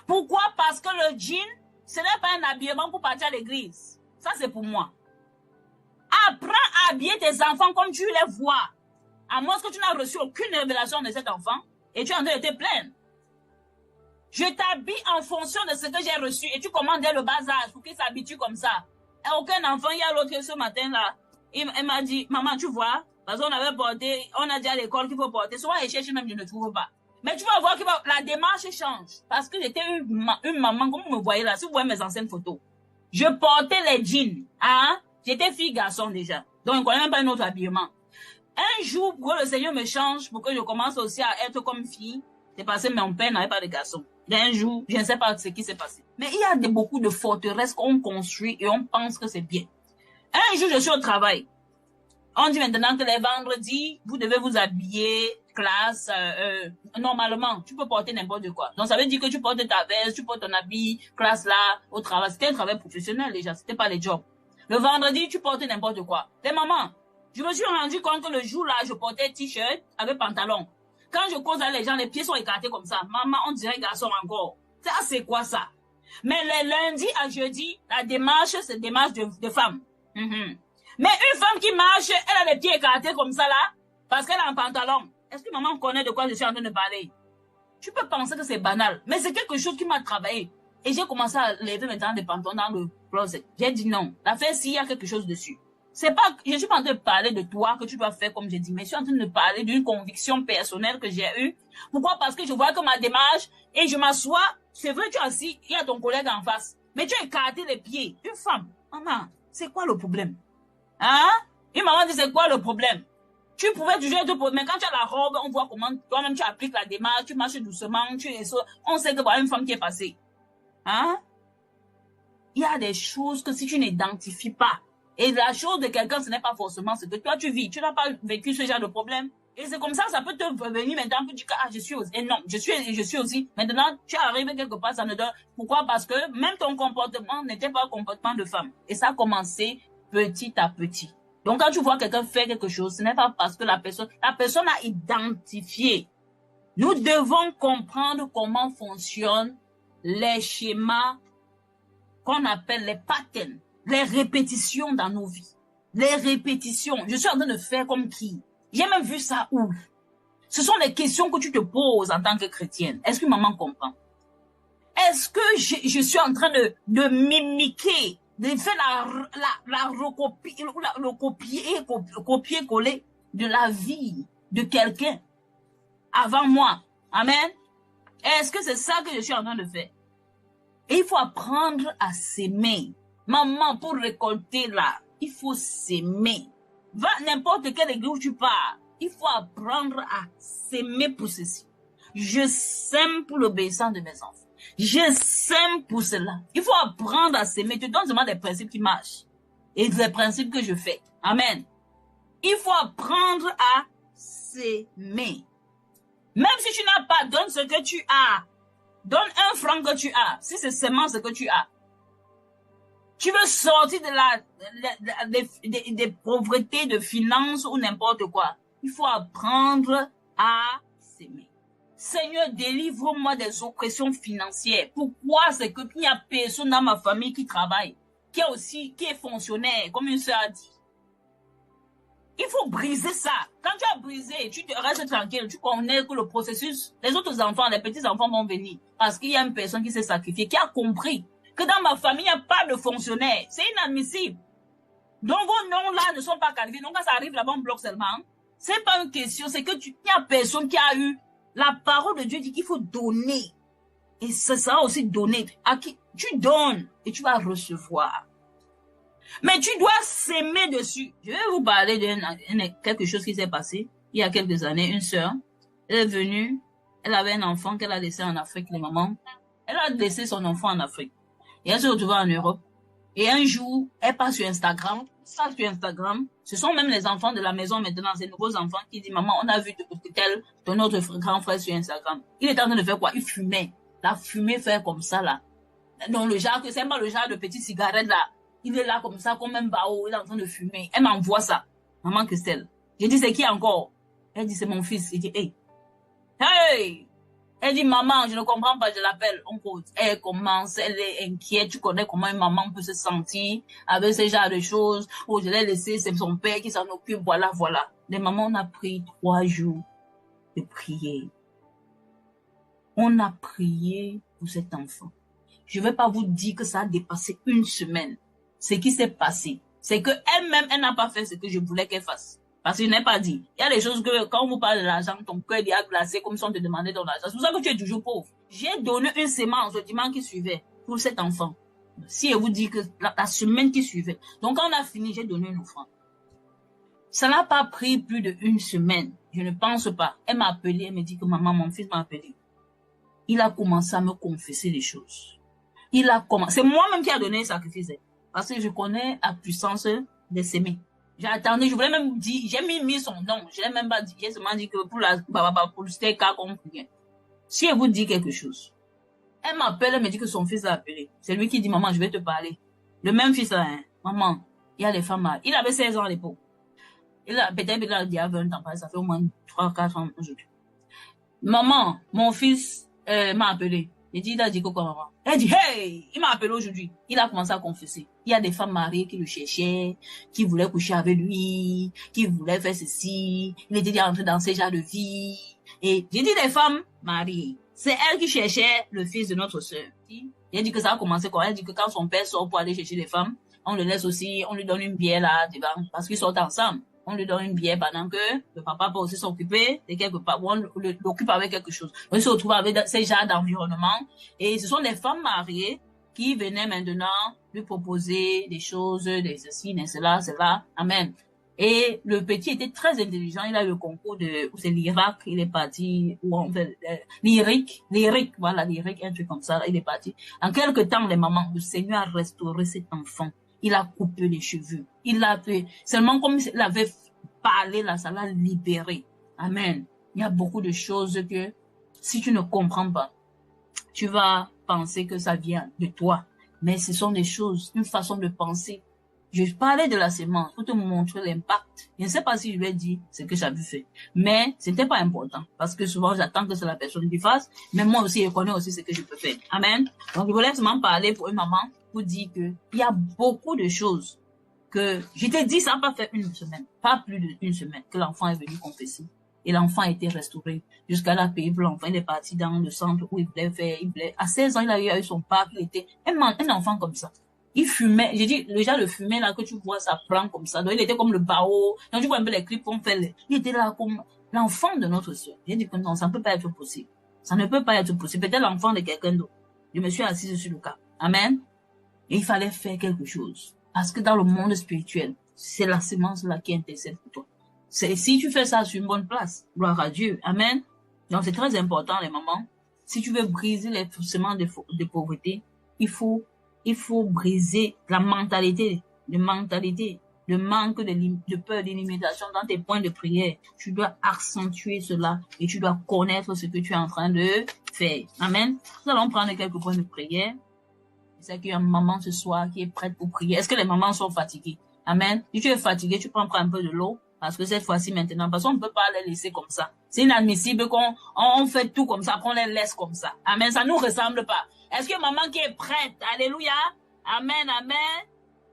Pourquoi? Parce que le jean, ce n'est pas un habillement pour partir à l'église. Ça, c'est pour moi. Apprends à habiller tes enfants comme tu les vois. À moins que tu n'as reçu aucune révélation de cet enfant et tu es en train de te plaindre. Je t'habille en fonction de ce que j'ai reçu et tu commandes dès le bas âge pour qu'il s'habitue comme ça. Et aucun enfant, il y a l'autre ce matin là, il m'a dit, maman, tu vois, parce qu'on avait porté, on a dit à l'école qu'il faut porter, soit et cherche même, je ne trouve pas. Mais tu vas voir que la démarche change. Parce que j'étais une maman, comme vous me voyez là, si vous voyez mes anciennes photos. Je portais les jeans, j'étais fille-garçon déjà. Donc, je ne connais même pas un autre habillement. Un jour, pour que le Seigneur me change, pour que je commence aussi à être comme fille, c'est parce que mon père n'avait pas de garçon. Un jour, je ne sais pas ce qui s'est passé. Mais il y a beaucoup de forteresses qu'on construit et on pense que c'est bien. Un jour, je suis au travail. On dit maintenant que les vendredis, vous devez vous habiller classe. Normalement, tu peux porter n'importe quoi. Donc, ça veut dire que tu portes ta veste, tu portes ton habit, classe là, au travail. C'était un travail professionnel déjà, c'était pas les jobs. Le vendredi, tu portes n'importe quoi. Mais maman, je me suis rendu compte que le jour là, je portais t-shirt avec pantalon. Quand je cause avec les gens, les pieds sont écartés comme ça. Maman, on dirait garçon encore. Ça, c'est quoi ça? Mais les lundis à jeudi, la démarche, c'est une démarche de femme. Mais une femme qui marche, elle a les pieds écartés comme ça là, parce qu'elle a un pantalon. Est-ce que maman connaît de quoi je suis en train de parler? Tu peux penser que c'est banal, mais c'est quelque chose qui m'a travaillé. Et j'ai commencé à lever maintenant des pantalons dans le closet. J'ai dit non. La fesse, il y a quelque chose dessus. C'est pas, je suis pas en train de parler de toi que tu dois faire comme j'ai dit, mais je suis en train de parler d'une conviction personnelle que j'ai eue. Pourquoi? Parce que je vois que ma démarche, et je m'assois, c'est vrai, tu es assis, il y a ton collègue en face, mais tu as écarté les pieds. Une femme, maman, c'est quoi le problème? Une maman dit, c'est quoi le problème? Tu pouvais toujours être, mais quand tu as la robe, on voit comment toi-même tu appliques la démarche, tu marches doucement, on sait que voilà une femme qui est passée. Il y a des choses que si tu n'identifies pas, et la chose de quelqu'un, ce n'est pas forcément ce que toi tu vis. Tu n'as pas vécu ce genre de problème. Et c'est comme ça que peut te venir maintenant pour dire que je suis aussi. Et non, je suis aussi. Maintenant, tu arrives quelque part, ça ne donne. Pourquoi? Parce que même ton comportement n'était pas un comportement de femme. Et ça a commencé petit à petit. Donc quand tu vois quelqu'un faire quelque chose, ce n'est pas parce que la personne a identifié. Nous devons comprendre comment fonctionnent les schémas qu'on appelle les patterns. Les répétitions dans nos vies. Les répétitions. Je suis en train de faire comme qui? J'ai même vu ça où? Ce sont les questions que tu te poses en tant que chrétienne. Est-ce que maman comprend? Est-ce que je suis en train de mimiquer, de faire le copier-coller de la vie de quelqu'un avant moi? Amen. Est-ce que c'est ça que je suis en train de faire? Et il faut apprendre à s'aimer. Maman, pour récolter là, il faut s'aimer. Va n'importe quelle église où tu pars, il faut apprendre à s'aimer pour ceci. Je s'aime pour l'obéissance de mes enfants. Je s'aime pour cela. Il faut apprendre à s'aimer. Tu donnes seulement des principes qui marchent. Et des principes que je fais. Amen. Il faut apprendre à s'aimer. Même si tu n'as pas, donne ce que tu as. Donne 1 franc que tu as. Si c'est seulement ce que tu as. Tu veux sortir des pauvretés de finances ou n'importe quoi. Il faut apprendre à s'aimer. Seigneur, délivre-moi des oppressions financières. Pourquoi? C'est qu'il n'y a personne dans ma famille qui travaille, qui est fonctionnaire, comme une sœur a dit. Il faut briser ça. Quand tu as brisé, tu te restes tranquille. Tu connais que le processus, les autres enfants, les petits enfants vont venir. Parce qu'il y a une personne qui s'est sacrifiée, qui a compris que dans ma famille, il n'y a pas de fonctionnaire. C'est inadmissible. Donc, vos noms-là ne sont pas qualifiés. Donc, quand ça arrive là-bas, on bloque seulement. C'est pas une question, c'est que il n'y a personne qui a eu la parole de Dieu dit qu'il faut donner. Et ça sera aussi donné. À qui? Tu donnes et tu vas recevoir. Mais tu dois s'aimer dessus. Je vais vous parler de quelque chose qui s'est passé il y a quelques années. Une sœur, elle est venue, elle avait un enfant qu'elle a laissé en Afrique, les mamans. Elle a laissé son enfant en Afrique. Et elle se retrouve en Europe. Et un jour, elle passe sur Instagram. Ça, sur Instagram, ce sont même les enfants de la maison maintenant, ces nouveaux enfants qui disent, maman, on a vu ton autre grand frère sur Instagram. Il était en train de faire quoi? Il fumait. La fumée fait comme ça, là. Dans le genre, c'est pas le genre de petite cigarette, là. Il est là comme ça, comme un bao, il est en train de fumer. Elle m'envoie ça. Maman Christelle. J'ai dit, c'est qui encore? Elle dit, c'est mon fils. Il dit, hey. Hey! Elle dit, maman, je ne comprends pas, je l'appelle. Elle commence, elle est inquiète. Tu connais comment une maman peut se sentir avec ce genre de choses. Oh, je l'ai laissé, c'est son père qui s'en occupe, voilà, voilà. Les mamans, on a pris 3 jours de prier. On a prié pour cet enfant. Je ne vais pas vous dire que ça a dépassé 1 semaine. Ce qui s'est passé, c'est que elle-même, elle n'a pas fait ce que je voulais qu'elle fasse. Parce que je n'ai pas dit. Il y a des choses que, quand on vous parle de l'argent, ton cœur est glacé comme si on te demandait ton argent. C'est pour ça que tu es toujours pauvre. J'ai donné une sémence le dimanche qui suivait pour cet enfant. Si elle vous dit que la semaine qui suivait. Donc, quand on a fini, j'ai donné une offrande. Ça n'a pas pris plus de 1 semaine. Je ne pense pas. Elle m'a appelé, elle me dit que maman, mon fils m'a appelé. Il a commencé à me confesser les choses. C'est moi-même qui a donné le sacrifice. Parce que je connais la puissance de s'aimer. J'ai attendu, je voulais même dire, j'ai mis son nom. Je l'ai même pas dit. J'ai seulement dit que pour le steak qu'on prie. Si elle vous dit quelque chose, elle m'appelle, elle me dit que son fils l'a appelé. C'est lui qui dit, maman, je vais te parler. Le même fils là, hein. Maman, il y a des femmes là. Il avait 16 ans à l'époque. Peut-être qu'il a dit à 20 ans, ça fait au moins 3-4 ans aujourd'hui. Maman, mon fils m'a appelé. Il dit, il a dit quoi, maman? Elle dit, hey, il m'a appelé aujourd'hui. Il a commencé à confesser. Il y a des femmes mariées qui le cherchaient, qui voulaient coucher avec lui, qui voulaient faire ceci. Il était déjà entré dans ce genre de vie. Et j'ai dit des femmes mariées. C'est elle qui cherchait le fils de notre sœur. Il a dit que ça a commencé quoi? Elle dit que quand son père sort pour aller chercher les femmes, on le laisse aussi, on lui donne une bière là devant, parce qu'ils sortent ensemble. On lui donne une bière pendant que le papa peut aussi s'occuper de quelque part, on l'occupe avec quelque chose. On se retrouve avec ces genres d'environnement. Et ce sont des femmes mariées qui venaient maintenant lui proposer des choses, des ceci, des cela. Amen. Et le petit était très intelligent. Il a eu le concours c'est l'Irak. Il est parti, où on fait, l'Irak, voilà, l'Irak, un truc comme ça. Il est parti. En quelque temps, les mamans, le Seigneur a restauré cet enfant. Il a coupé les cheveux. Il l'a fait. Seulement comme il avait parlé là, ça l'a libéré. Amen. Il y a beaucoup de choses que, si tu ne comprends pas, tu vas penser que ça vient de toi. Mais ce sont des choses, une façon de penser. Je parlais de la sémence pour te montrer l'impact. Je ne sais pas si je vais dire ce que j'avais fait. Mais ce n'était pas important. Parce que souvent, j'attends que c'est la personne qui fasse. Mais moi aussi, je connais aussi ce que je peux faire. Amen. Donc, je voulais seulement parler pour une maman pour dire que il y a beaucoup de choses que je t'ai dit, ça n'a pas fait 1 semaine, pas plus d'1 semaine que l'enfant est venu confesser. Et l'enfant a été restauré jusqu'à la paix pour l'enfant. Il est parti dans le centre où il voulait faire, à 16 ans, il a eu son parc, il était un enfant comme ça. Il fumait, j'ai dit, le genre de fumée là que tu vois, ça prend comme ça. Donc il était comme le bao. Donc tu vois un peu les clips qu'on fait, il était là comme l'enfant de notre soeur. J'ai dit que non, ça ne peut pas être possible. Ça ne peut pas être possible. Peut-être l'enfant de quelqu'un d'autre. Je me suis assise sur le cas. Amen. Et il fallait faire quelque chose. Parce que dans le monde spirituel, c'est la sémence là qui intercède pour toi. Si tu fais ça sur une bonne place, gloire à Dieu. Amen. Donc c'est très important, les mamans. Si tu veux briser les semences de pauvreté, il faut briser la mentalité, le manque de peur, d'ilimitation dans tes points de prière. Tu dois accentuer cela et tu dois connaître ce que tu es en train de faire. Amen. Nous allons prendre quelques points de prière. C'est qu'il y a une maman ce soir qui est prête pour prier. Est-ce que les mamans sont fatiguées? Amen. Si tu es fatigué, tu prends un peu de l'eau. Parce que cette fois-ci maintenant, parce qu'on ne peut pas les laisser comme ça. C'est inadmissible qu'on fait tout comme ça, qu'on les laisse comme ça. Amen. Ça ne nous ressemble pas. Est-ce que maman qui est prête? Alléluia. Amen, amen.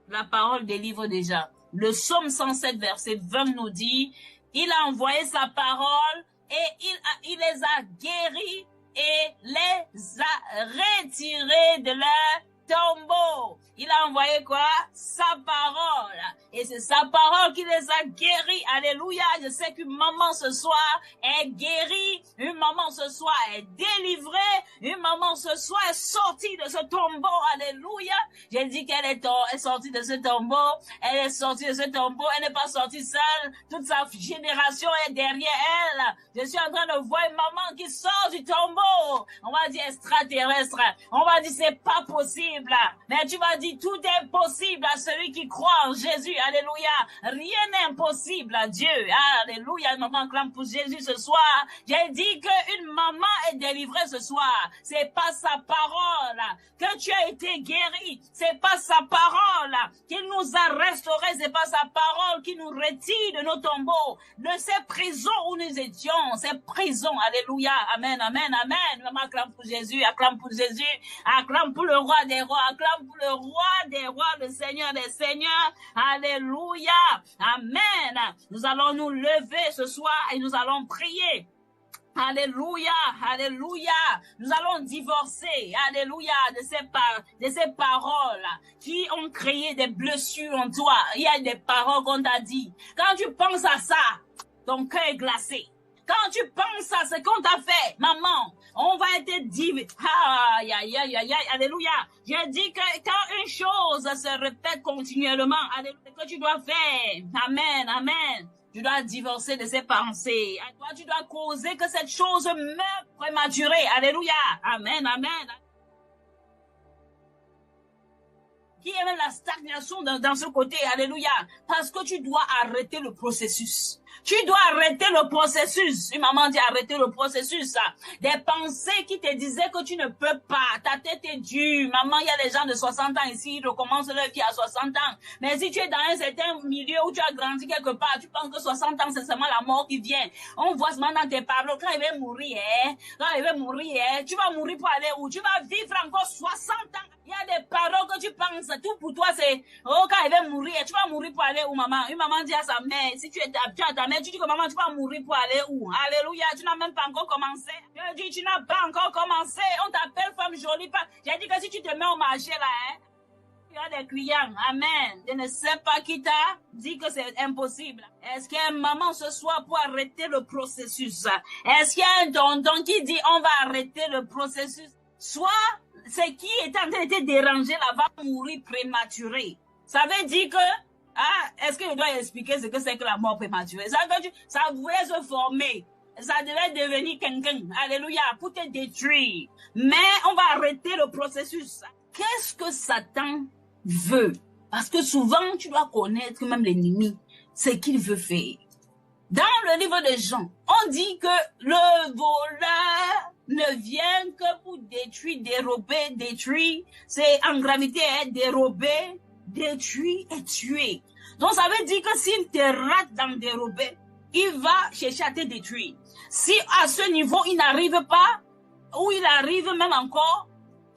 La parole délivre déjà. Le psaume 107, verset 20 nous dit, il a envoyé sa parole et il les a guéris et les a retirés de leur tombeau. Il a envoyé quoi? Sa parole. Et c'est sa parole qui les a guéris. Alléluia. Je sais qu'une maman ce soir est guérie. Une maman ce soir est délivrée. Une maman ce soir est sortie de ce tombeau. Alléluia. J'ai dit qu'elle est sortie de ce tombeau. Elle est sortie de ce tombeau. Elle n'est pas sortie seule. Toute sa génération est derrière elle. Je suis en train de voir une maman qui sort du tombeau. On va dire extraterrestre. On va dire c'est pas possible. Mais tu vas dire tout est possible à celui qui croit en Jésus. Alléluia. Rien n'est impossible à Dieu. Alléluia. Maman clame pour Jésus ce soir. J'ai dit qu'une maman est délivrée ce soir. C'est pas sa parole que tu as été guéri. C'est pas sa parole qui nous a restaurés. C'est pas sa parole qui nous retire de nos tombeaux, de ces prisons où nous étions. Ces prisons. Alléluia. Amen. Amen. Amen. Maman acclame pour Jésus. Acclame pour Jésus. Acclame pour le roi des rois. Acclame pour le roi des rois, le Seigneur des seigneurs. Alléluia. Amen. Nous allons nous lever ce soir et nous allons prier. Alléluia, alléluia. Nous allons divorcer, alléluia, de ces paroles qui ont créé des blessures en toi. Il y a des paroles qu'on t'a dit. Quand tu penses à ça, ton cœur est glacé. Quand tu penses à ce qu'on t'a fait, maman, on va être divisé. Aïe, aïe, aïe, aïe, alléluia. J'ai dit que quand une chose se répète continuellement, alléluia, que tu dois faire. Amen, amen. Tu dois divorcer de ces pensées. Toi, tu dois causer que cette chose meure prématurée. Alléluia. Amen, amen. Qui est même la stagnation dans ce côté. Alléluia. Parce que tu dois arrêter le processus. Tu dois arrêter le processus. Une maman dit arrêter le processus. Des pensées qui te disaient que tu ne peux pas. Ta tête est dure. Maman, il y a des gens de 60 ans ici, ils recommencent leur vie à 60 ans. Mais si tu es dans un certain milieu où tu as grandi quelque part, tu penses que 60 ans, c'est seulement la mort qui vient. On voit seulement dans tes paroles, quand il va mourir, tu vas mourir pour aller où? Tu vas vivre encore 60 ans. Il y a des paroles que tu penses, tout pour toi, c'est, oh, quand il va mourir, tu vas mourir pour aller où, maman? Une maman dit à sa mère, si tu as ta mère, tu dis que maman, tu vas mourir pour aller où? Alléluia, tu n'as même pas encore commencé. Je dis, tu n'as pas encore commencé. On t'appelle femme jolie. J'ai dit que si tu te mets au marché là, il y a des clients. Amen. Je ne sais pas qui t'a dit que c'est impossible. Est-ce qu'il y a une maman ce soir pour arrêter le processus? Est-ce qu'il y a un tonton qui dit on va arrêter le processus? Soit c'est qui est en train de te déranger là va mourir prématuré. Ça veut dire que, est-ce que je dois expliquer ce que c'est que la mort prématurée? Ça voulait se former. Ça devait devenir quelqu'un. Alléluia. Pour te détruire. Mais on va arrêter le processus. Qu'est-ce que Satan veut? Parce que souvent, tu dois connaître même l'ennemi. Ce qu'il veut faire. Dans le livre de Jean, on dit que le voleur ne vient que pour détruire, dérober, détruire. C'est en gravité, dérober, détruire et tuer. Donc ça veut dire que s'il te rate dans dérober, il va chercher à te détruire. Si à ce niveau, il n'arrive pas, ou il arrive même encore,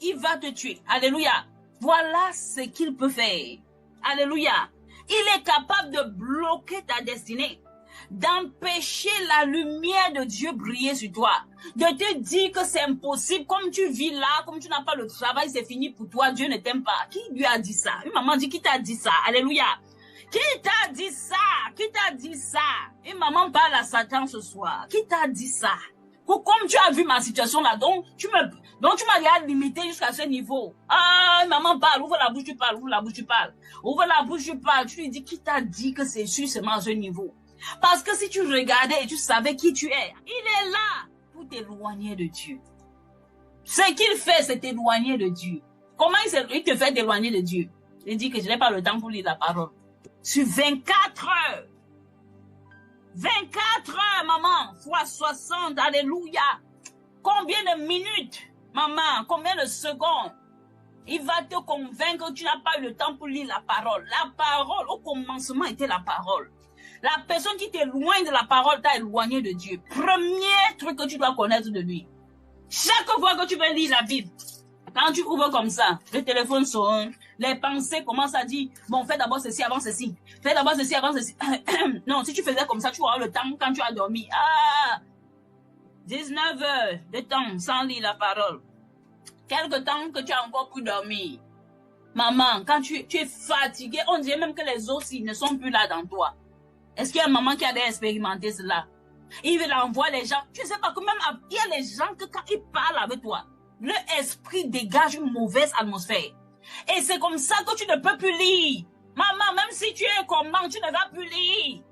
il va te tuer. Alléluia. Voilà ce qu'il peut faire. Alléluia. Il est capable de bloquer ta destinée, d'empêcher la lumière de Dieu briller sur toi, de te dire que c'est impossible, comme tu vis là, comme tu n'as pas le travail, c'est fini pour toi, Dieu ne t'aime pas. Qui lui a dit ça? Une maman dit, qui t'a dit ça? Alléluia. Qui t'a dit ça? Qui t'a dit ça? Une maman parle à Satan ce soir. Qui t'a dit ça? Comme tu as vu ma situation là, donc tu m'as limité jusqu'à ce niveau. Ah, maman parle, ouvre la bouche, tu parles, ouvre la bouche, tu parles. Ouvre la bouche, tu parles. Tu lui dis, qui t'a dit que c'est sûr seulement à ce niveau? Parce que si tu regardais et tu savais qui tu es, il est là pour t'éloigner de Dieu. Ce qu'il fait, c'est t'éloigner de Dieu. Comment il te fait t'éloigner de Dieu? Il dit que je n'ai pas le temps pour lire la parole. Sur 24 heures. 24 heures, maman, fois 60, alléluia. Combien de minutes, maman, combien de secondes? Il va te convaincre que tu n'as pas eu le temps pour lire la parole. La parole, au commencement, était la parole. La personne qui t'éloigne de la parole t'a éloigné de Dieu. Premier truc que tu dois connaître de lui. Chaque fois que tu veux lire la Bible, quand tu ouvres comme ça, le téléphone sonne, les pensées commencent à dire, bon, fais d'abord ceci avant ceci. Fais d'abord ceci avant ceci. Non, si tu faisais comme ça, tu auras le temps quand tu as dormi. 19 heures de temps sans lire la parole. Quelque temps que tu as encore pu dormir. Maman, quand tu es fatiguée, on dirait même que les os ne sont plus là dans toi. Est-ce qu'il y a une maman qui a déjà expérimenté cela? Il envoie les gens. Tu ne sais pas que même il y a les gens que quand ils parlent avec toi, leur esprit dégage une mauvaise atmosphère. Et c'est comme ça que tu ne peux plus lire. Maman, même si tu es comment, tu ne vas plus lire.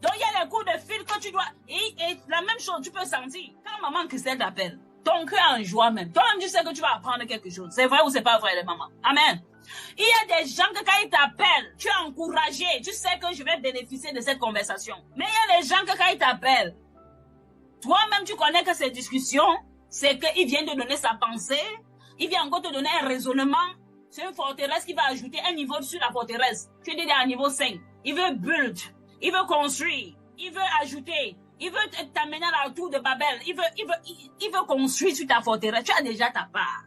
Donc il y a les coups de fil que tu dois... Et la même chose, tu peux sentir. Quand maman Christelle t'appelle, ton cœur en joie même. Toi-même, tu sais que tu vas apprendre quelque chose. C'est vrai ou c'est pas vrai, les mamans? Amen. Il y a des gens que quand ils t'appellent, tu es encouragé. Tu sais que je vais bénéficier de cette conversation. Mais il y a des gens que quand ils t'appellent, toi-même, tu connais que ces discussions, c'est qu'il vient te donner sa pensée. Il vient encore te donner un raisonnement. C'est une forteresse qui va ajouter un niveau sur la forteresse. Tu es déjà à niveau 5. Il veut build. Il veut construire. Il veut ajouter. Il veut t'amener à la tour de Babel. Il veut construire sur ta forteresse. Tu as déjà ta part.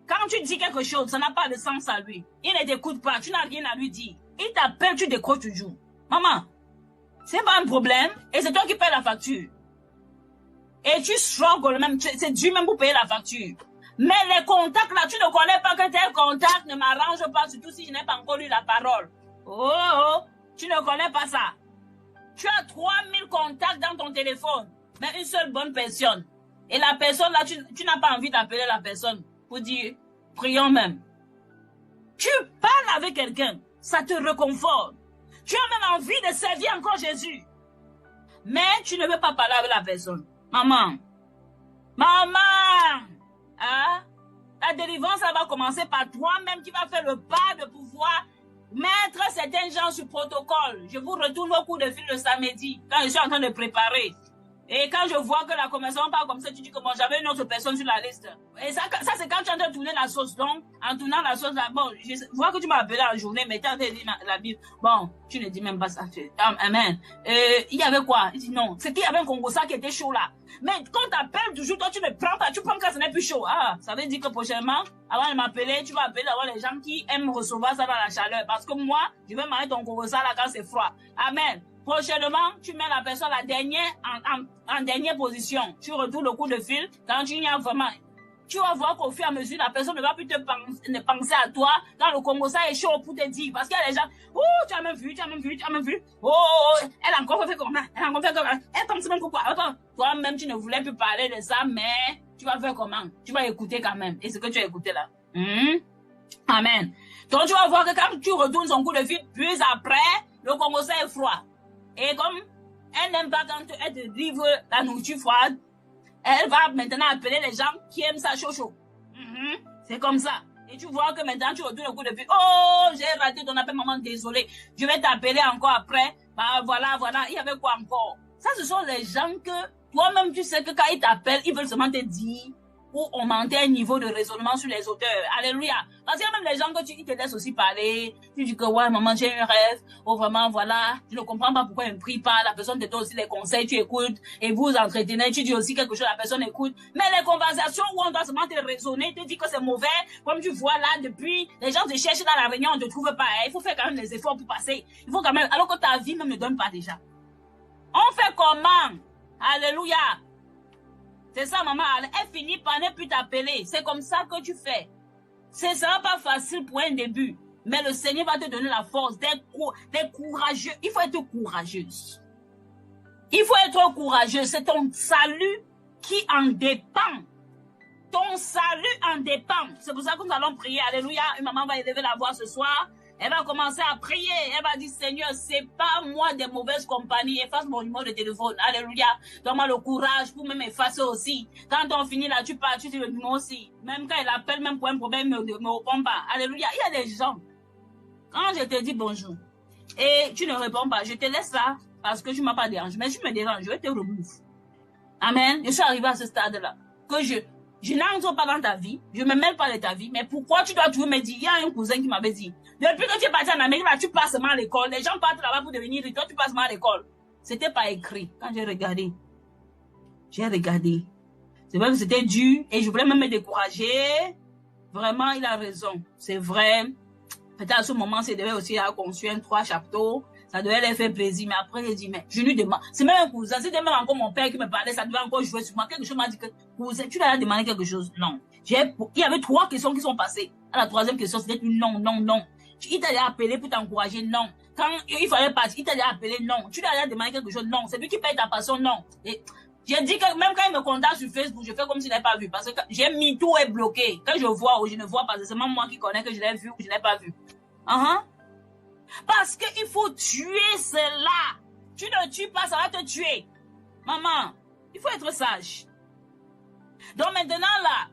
Quand tu dis quelque chose, ça n'a pas de sens à lui. Il ne t'écoute pas. Tu n'as rien à lui dire. Il t'appelle, tu décroches toujours. Maman, c'est pas un problème. Et c'est toi qui payes la facture. Et tu struggles même. C'est Dieu même pour payer la facture. Mais les contacts là, tu ne connais pas que tel contact ne m'arrange pas, surtout si je n'ai pas encore lu la parole. Oh, tu ne connais pas ça. Tu as 3000 contacts dans ton téléphone, mais une seule bonne personne. Et la personne là, tu n'as pas envie d'appeler la personne pour dire, prions même. Tu parles avec quelqu'un, ça te réconforte. Tu as même envie de servir encore Jésus. Mais tu ne veux pas parler avec la personne. Maman, hein? La délivrance, ça va commencer par toi-même qui va faire le pas de pouvoir mettre certains gens sur protocole. Je vous retourne au coup de fil le samedi, quand je suis en train de préparer. Et quand je vois que la conversation part comme ça, tu dis que bon, j'avais une autre personne sur la liste. Et ça c'est quand tu es en train de tourner la sauce. Donc, en tournant la sauce, là, bon, je vois que tu m'as appelé en journée, mais tu es en train de lire la Bible. Bon, tu ne dis même pas ça. Amen. Il y avait quoi? Il dit non. C'est qu'il y avait un Congossa qui était chaud là. Mais quand tu appelles toujours, toi, tu ne prends pas. Tu prends quand ce n'est plus chaud. Ah, ça veut dire que prochainement, avant de m'appeler, tu vas appeler d'avoir les gens qui aiment recevoir ça dans la chaleur. Parce que moi, je vais manger ton Congossa là quand c'est froid. Amen. Prochainement, tu mets la personne la dernière, en dernière position. Tu retournes le coup de fil. Quand tu y as vraiment, tu vas voir qu'au fur et à mesure, la personne ne va plus ne penser à toi. Quand le Congo, ça est chaud pour te dire. Parce qu'il y a des gens, oh, tu as même vu. Oh, elle a encore fait comment? Elle pense même pourquoi. Toi-même, tu ne voulais plus parler de ça, mais tu vas faire comment? Tu vas écouter quand même. Et ce que tu as écouté là. Amen. Donc, tu vas voir que quand tu retournes son coup de fil, puis après, le Congo, ça est froid. Et comme elle n'aime pas quand elle te livre la nourriture froide, elle va maintenant appeler les gens qui aiment ça chaud. C'est comme ça. Et tu vois que maintenant tu retournes le coup de fil. Oh, j'ai raté ton appel, maman, désolé. Je vais t'appeler encore après. Bah voilà, il y avait quoi encore? Ça, ce sont les gens que toi-même tu sais que quand ils t'appellent, ils veulent seulement te dire pour augmenter un niveau de raisonnement sur les auteurs. Alléluia. Parce qu'il y a même les gens que ils te laissent aussi parler. Tu dis que ouais, maman, j'ai un rêve. Oh, vraiment, voilà. Tu ne comprends pas pourquoi elle ne prie pas. La personne te donne aussi les conseils, tu écoutes. Et vous entretenez, tu dis aussi quelque chose, la personne écoute. Mais les conversations où on doit seulement te raisonner, te dire que c'est mauvais, comme tu vois là, depuis, les gens te cherchent dans la réunion, on ne te trouve pas. Il faut faire quand même des efforts pour passer. Il faut quand même, alors que ta vie même ne donne pas déjà. On fait comment? Alléluia. C'est ça, maman. Elle finit par ne plus t'appeler. C'est comme ça que tu fais. Ce ne sera pas facile pour un début. Mais le Seigneur va te donner la force d'être courageux. Il faut être courageuse. Il faut être courageux. C'est ton salut qui en dépend. Ton salut en dépend. C'est pour ça que nous allons prier. Alléluia. Une maman va élever la voix ce soir. Elle va commencer à prier. Elle va dire, Seigneur, c'est pas moi des mauvaises compagnies. Efface mon numéro de téléphone. Alléluia. Donne-moi le courage pour même effacer aussi. Quand on finit là, tu pars, tu dis le numéro aussi. Même quand elle appelle, même pour un problème, ne me répond pas. Alléluia. Il y a des gens. Quand je te dis bonjour et tu ne réponds pas, je te laisse là parce que je ne m'as pas dérangé. Mais si tu me déranges, je vais te remover. Amen. Je suis arrivée à ce stade-là. Que je n'entre pas dans ta vie. Je ne me mêle pas de ta vie. Mais pourquoi tu dois toujours me dire? Il y a un cousin qui m'avait dit. Depuis que tu es parti en Amérique, là, tu passes seulement à l'école. Les gens partent là-bas pour devenir riches. Toi, tu passes seulement à l'école. C'était pas écrit. Quand j'ai regardé. C'est vrai que c'était dur. Et je voulais même me décourager. Vraiment, il a raison. C'est vrai. Peut-être à ce moment, c'est devait aussi construire 3 chapiteaux. Ça devait leur faire plaisir. Mais après, j'ai dit, mais je lui demande. C'est même un cousin. C'était même encore mon père qui me parlait. Ça devait encore jouer sur moi. Quelque chose m'a dit que, cousin, tu lui as demandé quelque chose? Non. Il y avait 3 questions qui sont passées. À la 3e question, c'était non, non, non. Il t'a appelé pour t'encourager? Non. Quand il fallait partir, il t'a appelé? Non. Tu lui as demandé quelque chose? Non. C'est lui qui paye ta passion? Non. Et j'ai dit que même quand il me contacte sur Facebook, je fais comme s'il n'avait pas vu. Parce que j'ai mis tout est bloqué. Quand je vois ou je ne vois pas, c'est seulement moi qui connais que je l'ai vu ou je n'ai pas vu. Parce qu'il faut tuer cela. Tu ne tues pas, ça va te tuer. Maman, il faut être sage. Donc maintenant là,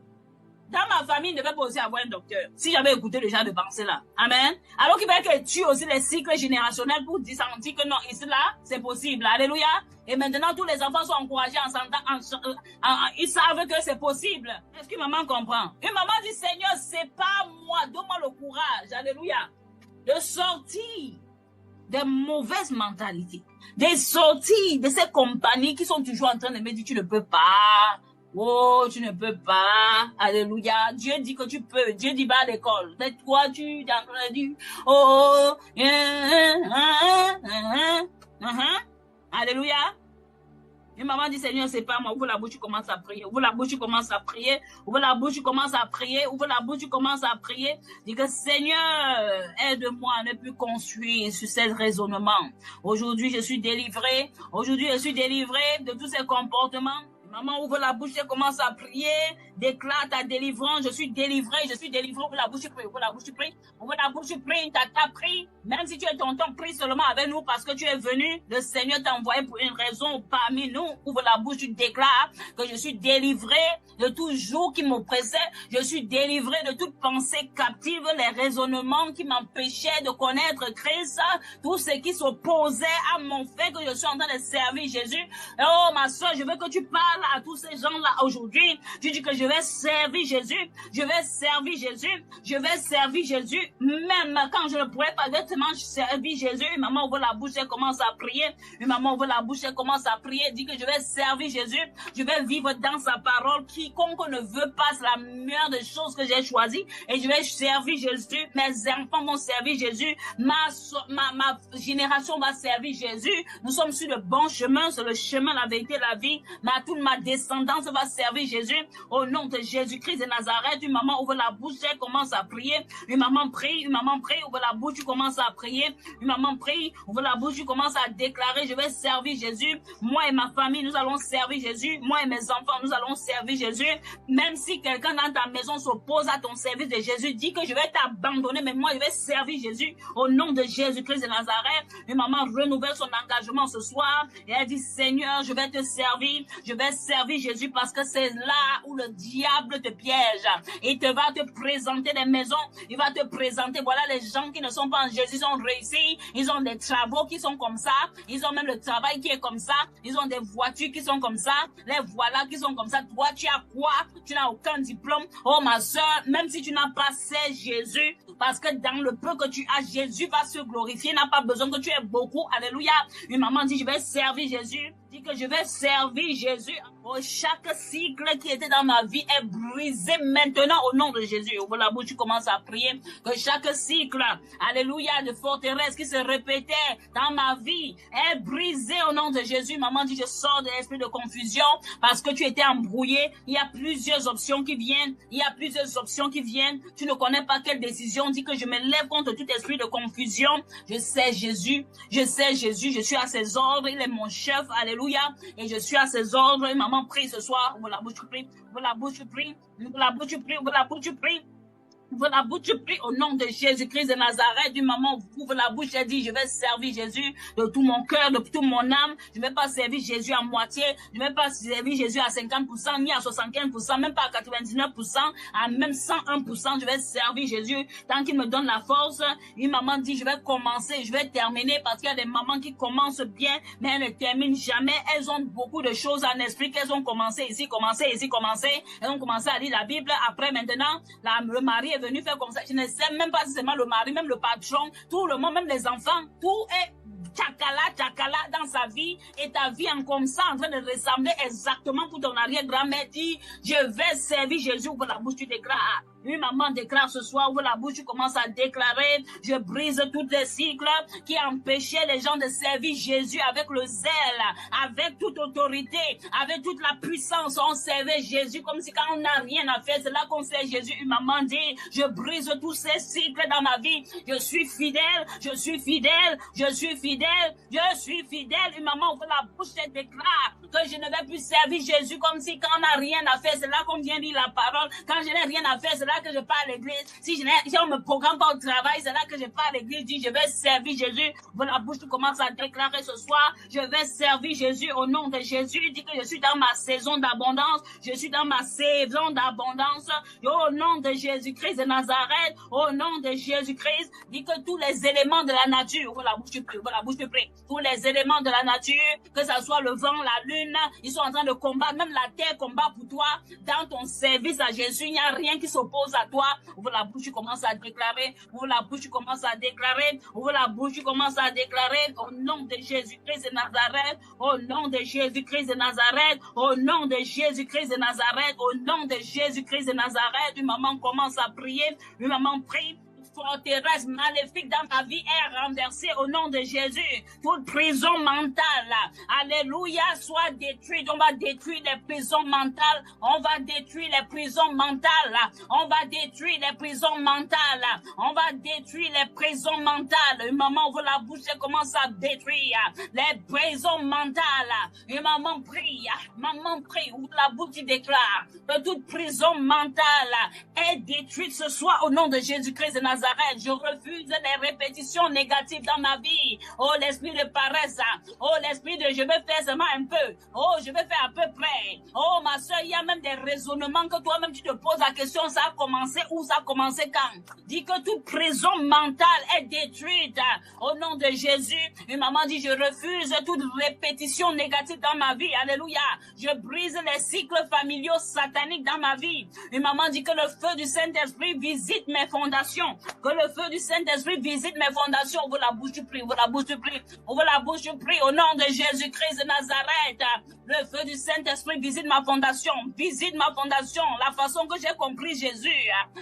dans ma famille, il ne devait pas aussi avoir un docteur. Si j'avais écouté le genre de pensée là. Amen. Alors qu'il fallait qu'elle tue aussi les cycles générationnels pour sentir que non, ici là, c'est possible. Alléluia. Et maintenant, tous les enfants sont encouragés en s'entendant, ils savent que c'est possible. Est-ce que maman comprend? Une maman dit, Seigneur, c'est pas moi, donne-moi le courage. Alléluia. De sortir des mauvaises mentalités. Des sorties de ces compagnies qui sont toujours en train de me dire, tu ne peux pas. Oh, tu ne peux pas. Alléluia. Dieu dit que tu peux. Dieu dit, va à l'école. Mais toi, tu es en train de dire, oh, Alléluia. Et maman dit, Seigneur, c'est pas moi. Ouvre la bouche, tu commences à prier. Ouvre la bouche, tu commences à prier. Ouvre la bouche, tu commences à prier. Ouvre la bouche, tu commences à prier. Dis que, Seigneur, aide-moi à ne plus construire sur ces raisonnements. Aujourd'hui, je suis délivré. Aujourd'hui, je suis délivré de tous ces comportements. Maman, ouvre la bouche, tu commences à prier, déclare ta délivrance, je suis délivré, ouvre la bouche, tu pries, ouvre la bouche, tu pries, ouvre la bouche, tu pries, t'as pris, même si tu es tonton, prie seulement avec nous parce que tu es venu, le Seigneur t'a envoyé pour une raison parmi nous, ouvre la bouche, tu déclares que je suis délivré de tout joug qui m'oppressait, je suis délivré de toute pensée captive, les raisonnements qui m'empêchaient de connaître Christ, tout ce qui s'opposait à mon fait que je suis en train de servir Jésus. Oh ma soeur, je veux que tu parles à tous ces gens-là aujourd'hui. Tu dis que je vais servir Jésus, je vais servir Jésus, je vais servir Jésus, même quand je ne pourrais pas directement servir Jésus. Maman ouvre la bouche, elle commence à prier. Maman ouvre la bouche, elle commence à prier, dit que je vais servir Jésus, je vais vivre dans sa parole. Quiconque ne veut pas, c'est la meilleure des choses que j'ai choisie, et je vais servir Jésus. Mes enfants vont servir Jésus, ma génération va servir Jésus. Nous sommes sur le bon chemin, sur le chemin, la vérité, la vie. Toute ma descendance va servir Jésus. Au nom de Jésus-Christ de Nazareth, une maman ouvre la bouche, elle commence à prier. Une maman prie, ouvre la bouche, tu commences à prier. Une maman prie, ouvre la bouche, tu commences à déclarer, je vais servir Jésus. Moi et ma famille, nous allons servir Jésus. Moi et mes enfants, nous allons servir Jésus. Même si quelqu'un dans ta maison s'oppose à ton service de Jésus, dis que je vais t'abandonner, mais moi, je vais servir Jésus. Au nom de Jésus-Christ de Nazareth, une maman renouvelle son engagement ce soir. Et elle dit, Seigneur, je vais te servir. Je vais servir Jésus parce que c'est là où le diable te piège. Il te va te présenter des maisons. Il va te présenter, voilà les gens qui ne sont pas en Jésus, ils ont réussi. Ils ont des travaux qui sont comme ça. Ils ont même le travail qui est comme ça. Ils ont des voitures qui sont comme ça. Les voilà qui sont comme ça. Toi, tu as quoi? Tu n'as aucun diplôme. Oh ma soeur, même si tu n'as pas, c'est Jésus. Parce que dans le peu que tu as, Jésus va se glorifier. Il n'a pas besoin que tu aies beaucoup. Alléluia. Une maman dit, je vais servir Jésus. Dit que je vais servir Jésus. Oh, chaque cycle qui était dans ma vie est brisé maintenant au nom de Jésus. Ouvre la bouche, tu commences à prier que chaque cycle, alléluia, de forteresse qui se répétait dans ma vie est brisé au nom de Jésus. Maman dit, je sors de l'esprit de confusion parce que tu étais embrouillé. Il y a plusieurs options qui viennent. Tu ne connais pas quelle décision. Dis que je me lève contre tout esprit de confusion. Je sais Jésus. Je suis à ses ordres. Il est mon chef. Alléluia. Et je suis à ses ordres. Et maman prie ce soir. Ouvre la bouche, tu pries. Ouvre la bouche, tu prie. Ouvre la bouche, tu prie. Ouvre la bouche, tu prie. Ouvre la bouche, tu pries au nom de Jésus-Christ de Nazareth. Du maman ouvre la bouche, elle dit, je vais servir Jésus de tout mon cœur, de toute mon âme. Je ne vais pas servir Jésus à moitié. Je ne vais pas servir Jésus à 50%, ni à 75%, même pas à 99%, à même 101%. Je vais servir Jésus tant qu'il me donne la force. Une maman dit, je vais commencer, je vais terminer, parce qu'il y a des mamans qui commencent bien, mais elles ne terminent jamais. Elles ont beaucoup de choses en esprit qu'elles ont commencé ici, commencé ici, commencé. Elles ont commencé à lire la Bible. Après, maintenant, le mari est venu faire comme ça. Je ne sais même pas si c'est le mari, même le patron, tout le monde, même les enfants, tout est tchakala dans sa vie, et ta vie en comme ça, en train de ressembler exactement pour ton arrière-grand-mère dit, je vais servir Jésus. Ouvre la bouche, tu déclares. Une maman déclare ce soir, ouvre la bouche, tu commences à déclarer, je brise tous les cycles qui empêchaient les gens de servir Jésus avec le zèle, avec toute autorité, avec toute la puissance. On servait Jésus comme si quand on n'a rien à faire, c'est là qu'on sert Jésus. Une maman dit, je brise tous ces cycles dans ma vie. Je suis fidèle, je suis fidèle, je suis fidèle, je suis fidèle. Une maman ouvre la bouche et déclare que je ne vais plus servir Jésus comme si quand on n'a rien à faire, c'est là qu'on vient lire la parole. Quand je n'ai rien à faire, c'est là que je pars à l'église. Si on me programme pas au travail, c'est là que je pars à l'église. Je dis, je vais servir Jésus. Ouvre la bouche, tu commences à déclarer ce soir, je vais servir Jésus au nom de Jésus. Dis que je suis dans ma saison d'abondance. Je suis dans ma saison d'abondance. Au nom de Jésus-Christ de Nazareth, au nom de Jésus-Christ, dis que tous les éléments de la nature, ouvre la bouche, tu pries, ouvre la bouche, tu pries. Tous les éléments de la nature, que ce soit le vent, la lune, ils sont en train de combattre, même la terre combat pour toi. Dans ton service à Jésus, il n'y a rien qui s'oppose à toi. Ouvre la bouche, tu commences à déclarer. Ouvre la bouche, tu commences à déclarer. Ouvre la bouche, tu commences à déclarer. Au nom de Jésus-Christ de Nazareth, au nom de Jésus-Christ de Nazareth, au nom de Jésus-Christ de Nazareth, au nom de Jésus-Christ de Nazareth. Une maman commence à prier. Une maman prie. Forteresse maléfique dans ma vie est renversée au nom de Jésus. Toute prison mentale, alléluia, soit détruite. On va détruire les prisons mentales. On va détruire les prisons mentales. On va détruire les prisons mentales. On va détruire les prisons mentales. Une maman ouvre la bouche et commence à détruire les prisons mentales. Une maman prie. Maman prie. Ouvre la bouche et déclare que toute prison mentale est détruite ce soir au nom de Jésus-Christ de Nazareth. Je refuse les répétitions négatives dans ma vie. Oh, l'esprit de paresse. Oh, l'esprit de je vais faire seulement un peu. Oh, je vais faire à peu près. Oh, ma soeur, il y a même des raisonnements que toi-même tu te poses la question, ça a commencé où, ça a commencé quand? Dis que toute prison mentale est détruite au nom de Jésus. Une maman dit, je refuse toute répétition négative dans ma vie. Alléluia. Je brise les cycles familiaux sataniques dans ma vie. Une maman dit que le feu du Saint-Esprit visite mes fondations. Que le feu du Saint-Esprit visite mes fondations. Ouvre la bouche, tu pries. Ouvre la bouche, tu pries. Ouvre la bouche, tu pries. Au nom de Jésus-Christ de Nazareth. Le feu du Saint-Esprit visite ma fondation. Visite ma fondation. La façon que j'ai compris Jésus.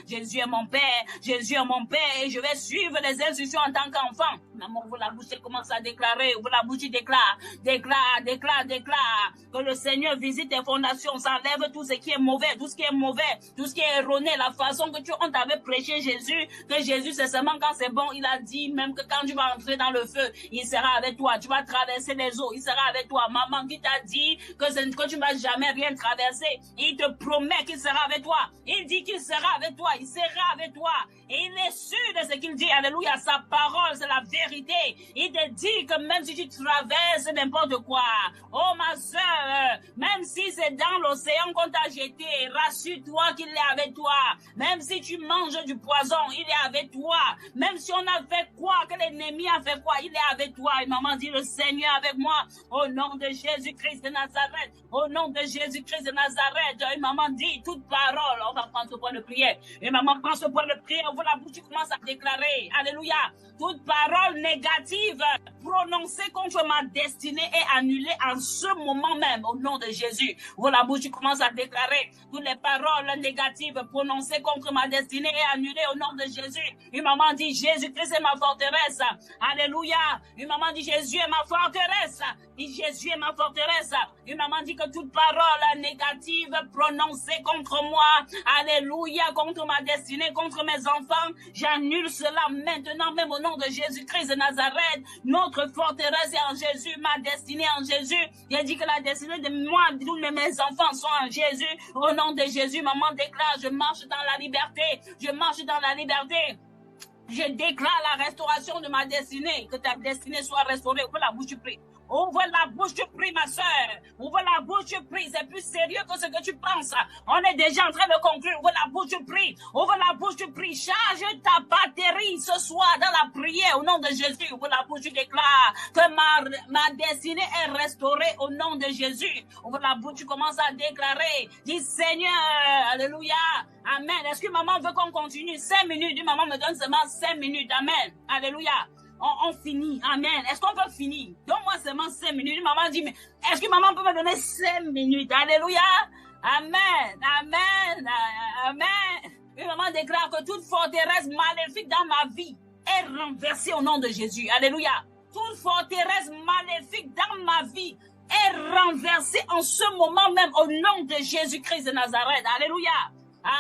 Jésus est mon Père. Jésus est mon Père. Et je vais suivre les instructions en tant qu'enfant. Maman, ouvre la bouche et commence à déclarer. Ouvre la bouche et déclare. Déclare, déclare, déclare. Que le Seigneur visite tes fondations. Ça enlève tout ce qui est mauvais. Tout ce qui est mauvais. Tout ce qui est erroné. La façon que on t'avait prêché Jésus. Que Jésus, c'est seulement quand c'est bon. Il a dit même que quand tu vas entrer dans le feu, il sera avec toi. Tu vas traverser les eaux. Il sera avec toi. Maman qui t'a dit que tu ne vas jamais rien traverser. Il te promet qu'il sera avec toi. Il dit qu'il sera avec toi. Il sera avec toi. Et il est sûr de ce qu'il dit. Alléluia. Sa parole, c'est la vérité. Il te dit que même si tu traverses n'importe quoi, oh ma soeur, même si c'est dans l'océan qu'on t'a jeté, rassure-toi qu'il est avec toi. Même si tu manges du poison, il est avec toi. Même si on a fait quoi, que l'ennemi a fait quoi, il est avec toi. Et maman dit, le Seigneur avec moi, au nom de Jésus-Christ de Nazareth, au nom de Jésus-Christ de Nazareth. Et maman dit, toute parole, on va prendre ce point de prière. Et maman prend ce point de prière, ouvre la bouche, tu commences à déclarer, alléluia, toute parole négative prononcée contre ma destinée est annulée en ce moment même, au nom de Jésus. Ouvre la bouche, tu commences à déclarer, toutes les paroles négatives prononcées contre ma destinée est annulée au nom de Jésus. Une maman dit, Jésus-Christ est ma forteresse. Alléluia. Une maman dit, Jésus est ma forteresse. Et Jésus est ma forteresse. Une maman dit que toute parole négative prononcée contre moi, alléluia, contre ma destinée, contre mes enfants, j'annule cela maintenant, même au nom de Jésus-Christ de Nazareth. Notre forteresse est en Jésus, ma destinée en Jésus. Il dit que la destinée de moi, de mes enfants sont en Jésus. Au nom de Jésus, maman déclare, je marche dans la liberté. Je marche dans la liberté. Je déclare la restauration de ma destinée. Que ta destinée soit restaurée. Ouvre la bouche, tu pries. Ouvre la bouche, tu pries, ma soeur. Ouvre la bouche, tu pries. C'est plus sérieux que ce que tu penses. On est déjà en train de conclure. Ouvre la bouche, tu pries. Ouvre la bouche, tu pries. Charge ta batterie ce soir dans la prière au nom de Jésus. Ouvre la bouche, tu déclares que ma destinée est restaurée au nom de Jésus. Ouvre la bouche, tu commences à déclarer. Dis Seigneur, alléluia. Amen. Est-ce que maman veut qu'on continue? 5 minutes. Dis maman me donne seulement 5 minutes. Amen. Alléluia. On finit. Amen. Est-ce qu'on peut finir? Donne-moi seulement 5 minutes. Maman dit, mais est-ce que maman peut me donner 5 minutes? Alléluia. Amen. Amen. Amen. Et maman maman déclare que toute forteresse maléfique dans ma vie est renversée au nom de Jésus. Alléluia. Toute forteresse maléfique dans ma vie est renversée en ce moment même au nom de Jésus-Christ de Nazareth. Alléluia.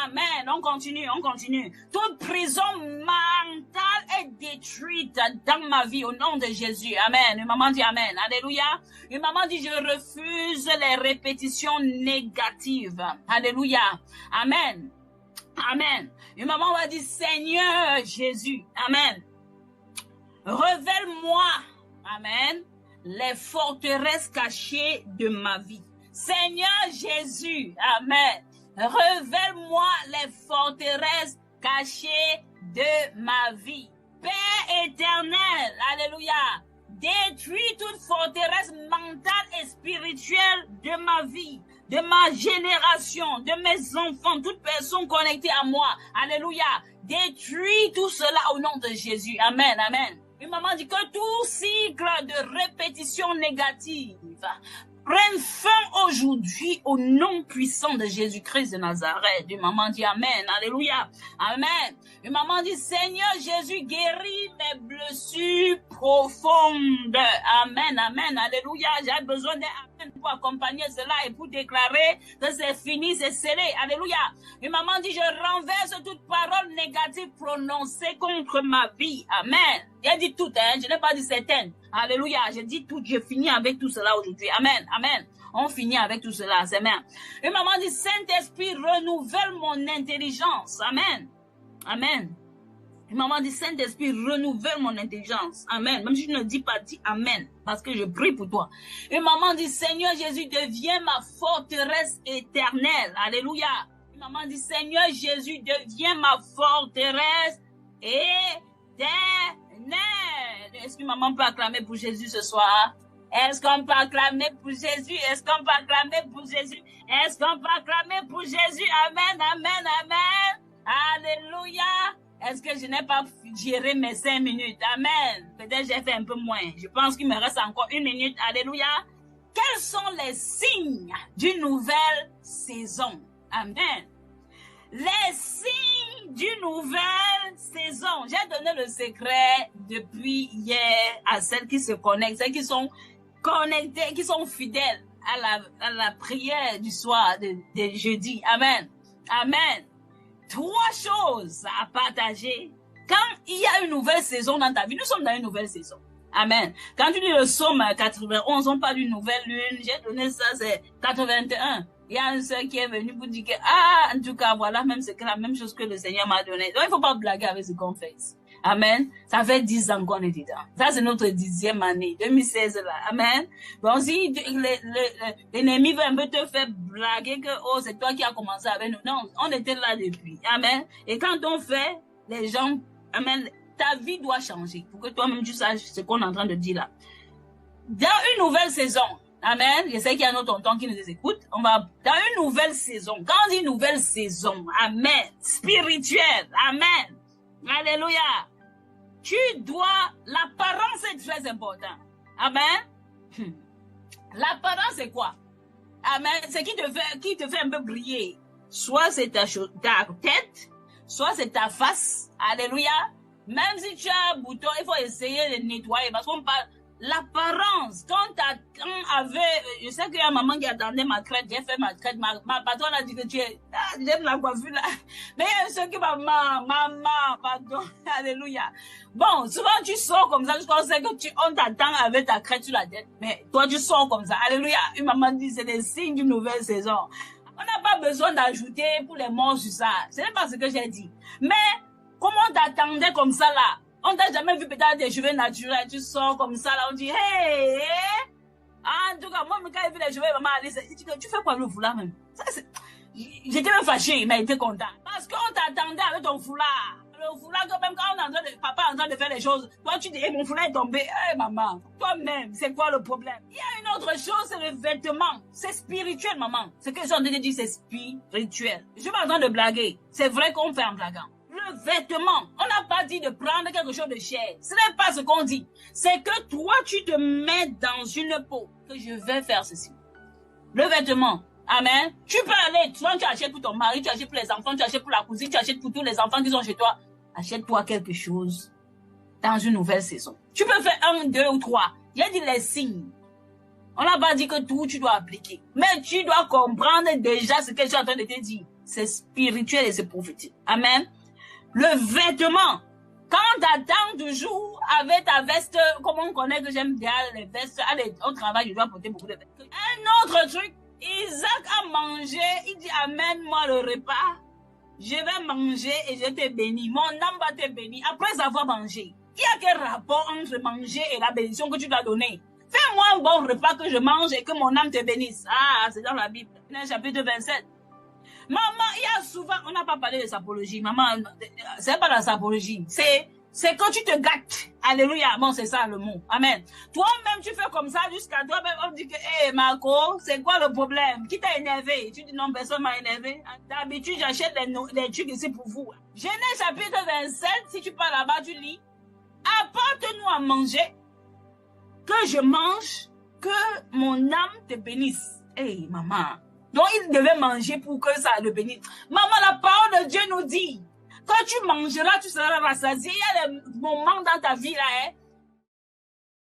Amen. On continue, on continue. Toute prison mentale est détruite dans ma vie au nom de Jésus. Amen. Une maman dit Amen. Alléluia. Une maman dit je refuse les répétitions négatives. Alléluia. Amen. Amen. Une maman va dire Seigneur Jésus. Amen. Révèle-moi. Amen. Les forteresses cachées de ma vie. Seigneur Jésus. Amen. Révèle-moi les forteresses cachées de ma vie. Père éternel, alléluia, détruis toute forteresse mentale et spirituelle de ma vie, de ma génération, de mes enfants, toute personne connectée à moi. Alléluia, détruis tout cela au nom de Jésus. Amen, amen. Une maman dit que tout cycle de répétition négative prenne fin aujourd'hui au nom puissant de Jésus-Christ de Nazareth. Une maman dit Amen. Alléluia. Amen. Une maman dit Seigneur Jésus, guéris mes blessures profondes. Amen. Amen. Alléluia. J'ai besoin d'un Amen pour accompagner cela et pour déclarer que c'est fini, c'est scellé. Alléluia. Une maman dit je renverse toute parole négative prononcée contre ma vie. Amen. J'ai dit tout, hein. Je n'ai pas dit certaines. Alléluia, je dis tout, je finis avec tout cela aujourd'hui. Amen, amen. On finit avec tout cela, amen. Une maman dit, Saint-Esprit, renouvelle mon intelligence. Amen, amen. Une maman dit, Saint-Esprit, renouvelle mon intelligence. Amen. Même si je ne dis pas, dis Amen, parce que je prie pour toi. Une maman dit, Seigneur Jésus, deviens ma forteresse éternelle. Alléluia. Une maman dit, Seigneur Jésus, deviens ma forteresse éternelle. Est-ce que maman peut acclamer pour Jésus ce soir? Est-ce qu'on peut acclamer pour Jésus? Est-ce qu'on peut acclamer pour Jésus? Est-ce qu'on peut acclamer pour Jésus? Amen, amen, amen. Alléluia. Est-ce que je n'ai pas géré mes 5 minutes? Amen. Peut-être j'ai fait un peu moins. Je pense qu'il me reste encore 1 minute. Alléluia. Quels sont les signes d'une nouvelle saison? Amen. Les signes d'une nouvelle saison. J'ai donné le secret depuis hier à celles qui se connectent, celles qui sont connectées, qui sont fidèles à la prière du soir de jeudi. Amen. Amen. 3 choses à partager. Quand il y a une nouvelle saison dans ta vie, nous sommes dans une nouvelle saison. Amen. Quand tu lis le psaume 91, on parle d'une nouvelle lune. J'ai donné ça, c'est 81. Il y a un seul qui est venu pour dire que, en tout cas, voilà, même c'est la même chose que le Seigneur m'a donné. Donc, il ne faut pas blaguer avec ce qu'on fait. Amen. Ça fait 10 ans qu'on est dedans. Ça, c'est notre 10e année, 2016 là. Amen. Bon, si l'ennemi veut un peu te faire blaguer que, oh, c'est toi qui as commencé avec nous. Non, on était là depuis. Amen. Et quand on fait, les gens, amen, ta vie doit changer pour que toi-même tu saches ce qu'on est en train de dire là. Dans une nouvelle saison, amen. Je sais qu'il y a nos tontons qui nous écoutent. On va dans une nouvelle saison. Quand on dit nouvelle saison, amen, spirituelle, amen, alléluia. Tu dois, l'apparence est très importante. Amen. L'apparence c'est quoi? Amen. C'est qui te fait un peu briller. Soit c'est ta tête, soit c'est ta face. Alléluia. Même si tu as un bouton, il faut essayer de nettoyer parce qu'on parle. L'apparence, quand je sais qu'il y a une maman qui attendait ma crête, j'ai fait ma crête, ma patronne a dit que j'aime la coiffure là. Mais il y a ceux qui maman, pardon, alléluia. Bon, souvent tu sors comme ça, jusqu'à ce que on t'attend avec ta crête sur la tête. Mais toi tu sors comme ça, alléluia. Une maman dit c'est des signes d'une nouvelle saison. On n'a pas besoin d'ajouter pour les morts sur ça. Ce n'est pas ce que j'ai dit. Mais, comment on t'attendait comme ça là? On t'a jamais vu peut-être des cheveux naturels, tu sors comme ça là, on dit hey! En tout cas, moi, quand j'ai vu les cheveux, maman Alice, il dit que tu fais quoi le foulard même? J'étais même fâchée, mais il était content. Parce qu'on t'attendait avec ton foulard. Le foulard, que même quand papa est en train de faire les choses, toi tu dis, hey, mon foulard est tombé. Hey maman, toi-même, c'est quoi le problème? Il y a une autre chose, c'est le vêtement. C'est spirituel, maman. Ce que j'ai entendu dire, c'est spirituel. Je suis pas en train de blaguer. C'est vrai qu'on fait en blaguant. Le vêtement, on n'a pas dit de prendre quelque chose de cher. Ce n'est pas ce qu'on dit. C'est que toi, tu te mets dans une peau que je vais faire ceci. Le vêtement, Amen. Tu peux aller, souvent tu achètes pour ton mari, tu achètes pour les enfants, tu achètes pour la cousine, tu achètes pour tous les enfants qui sont chez toi. Achète-toi quelque chose dans une nouvelle saison. Tu peux faire 1, 2 ou 3. Il y a dit les signes. On n'a pas dit que tout tu dois appliquer. Mais tu dois comprendre déjà ce que je suis en train de te dire. C'est spirituel et c'est prophétique. Amen. Le vêtement. Quand tu attends toujours avec ta veste, comme on connaît que j'aime bien les vestes, allez, au travail, je dois porter beaucoup de vestes. Un autre truc, Isaac a mangé, il dit amène-moi le repas. Je vais manger et je te bénis. Mon âme va te bénir après avoir mangé. Il y a quel rapport entre manger et la bénédiction que tu dois donner? Fais-moi un bon repas que je mange et que mon âme te bénisse. Ah, c'est dans la Bible, chapitre 27. Maman, il y a souvent, on n'a pas parlé de sapologie. Maman, c'est pas la sapologie. C'est quand tu te gâtes. Alléluia. Bon, c'est ça le mot. Amen. Toi-même, tu fais comme ça jusqu'à toi-même. On dit que, hé, Marco, c'est quoi le problème? Qui t'a énervé? Tu dis non, personne m'a énervé. D'habitude, j'achète des trucs ici pour vous. Genèse chapitre 27, si tu pars là-bas, tu lis. Apporte-nous à manger, que je mange, que mon âme te bénisse. Hé, maman. Donc, il devait manger pour que ça le bénisse. Maman, la parole de Dieu nous dit, quand tu mangeras, tu seras rassasié. Il y a des moments dans ta vie là, hein,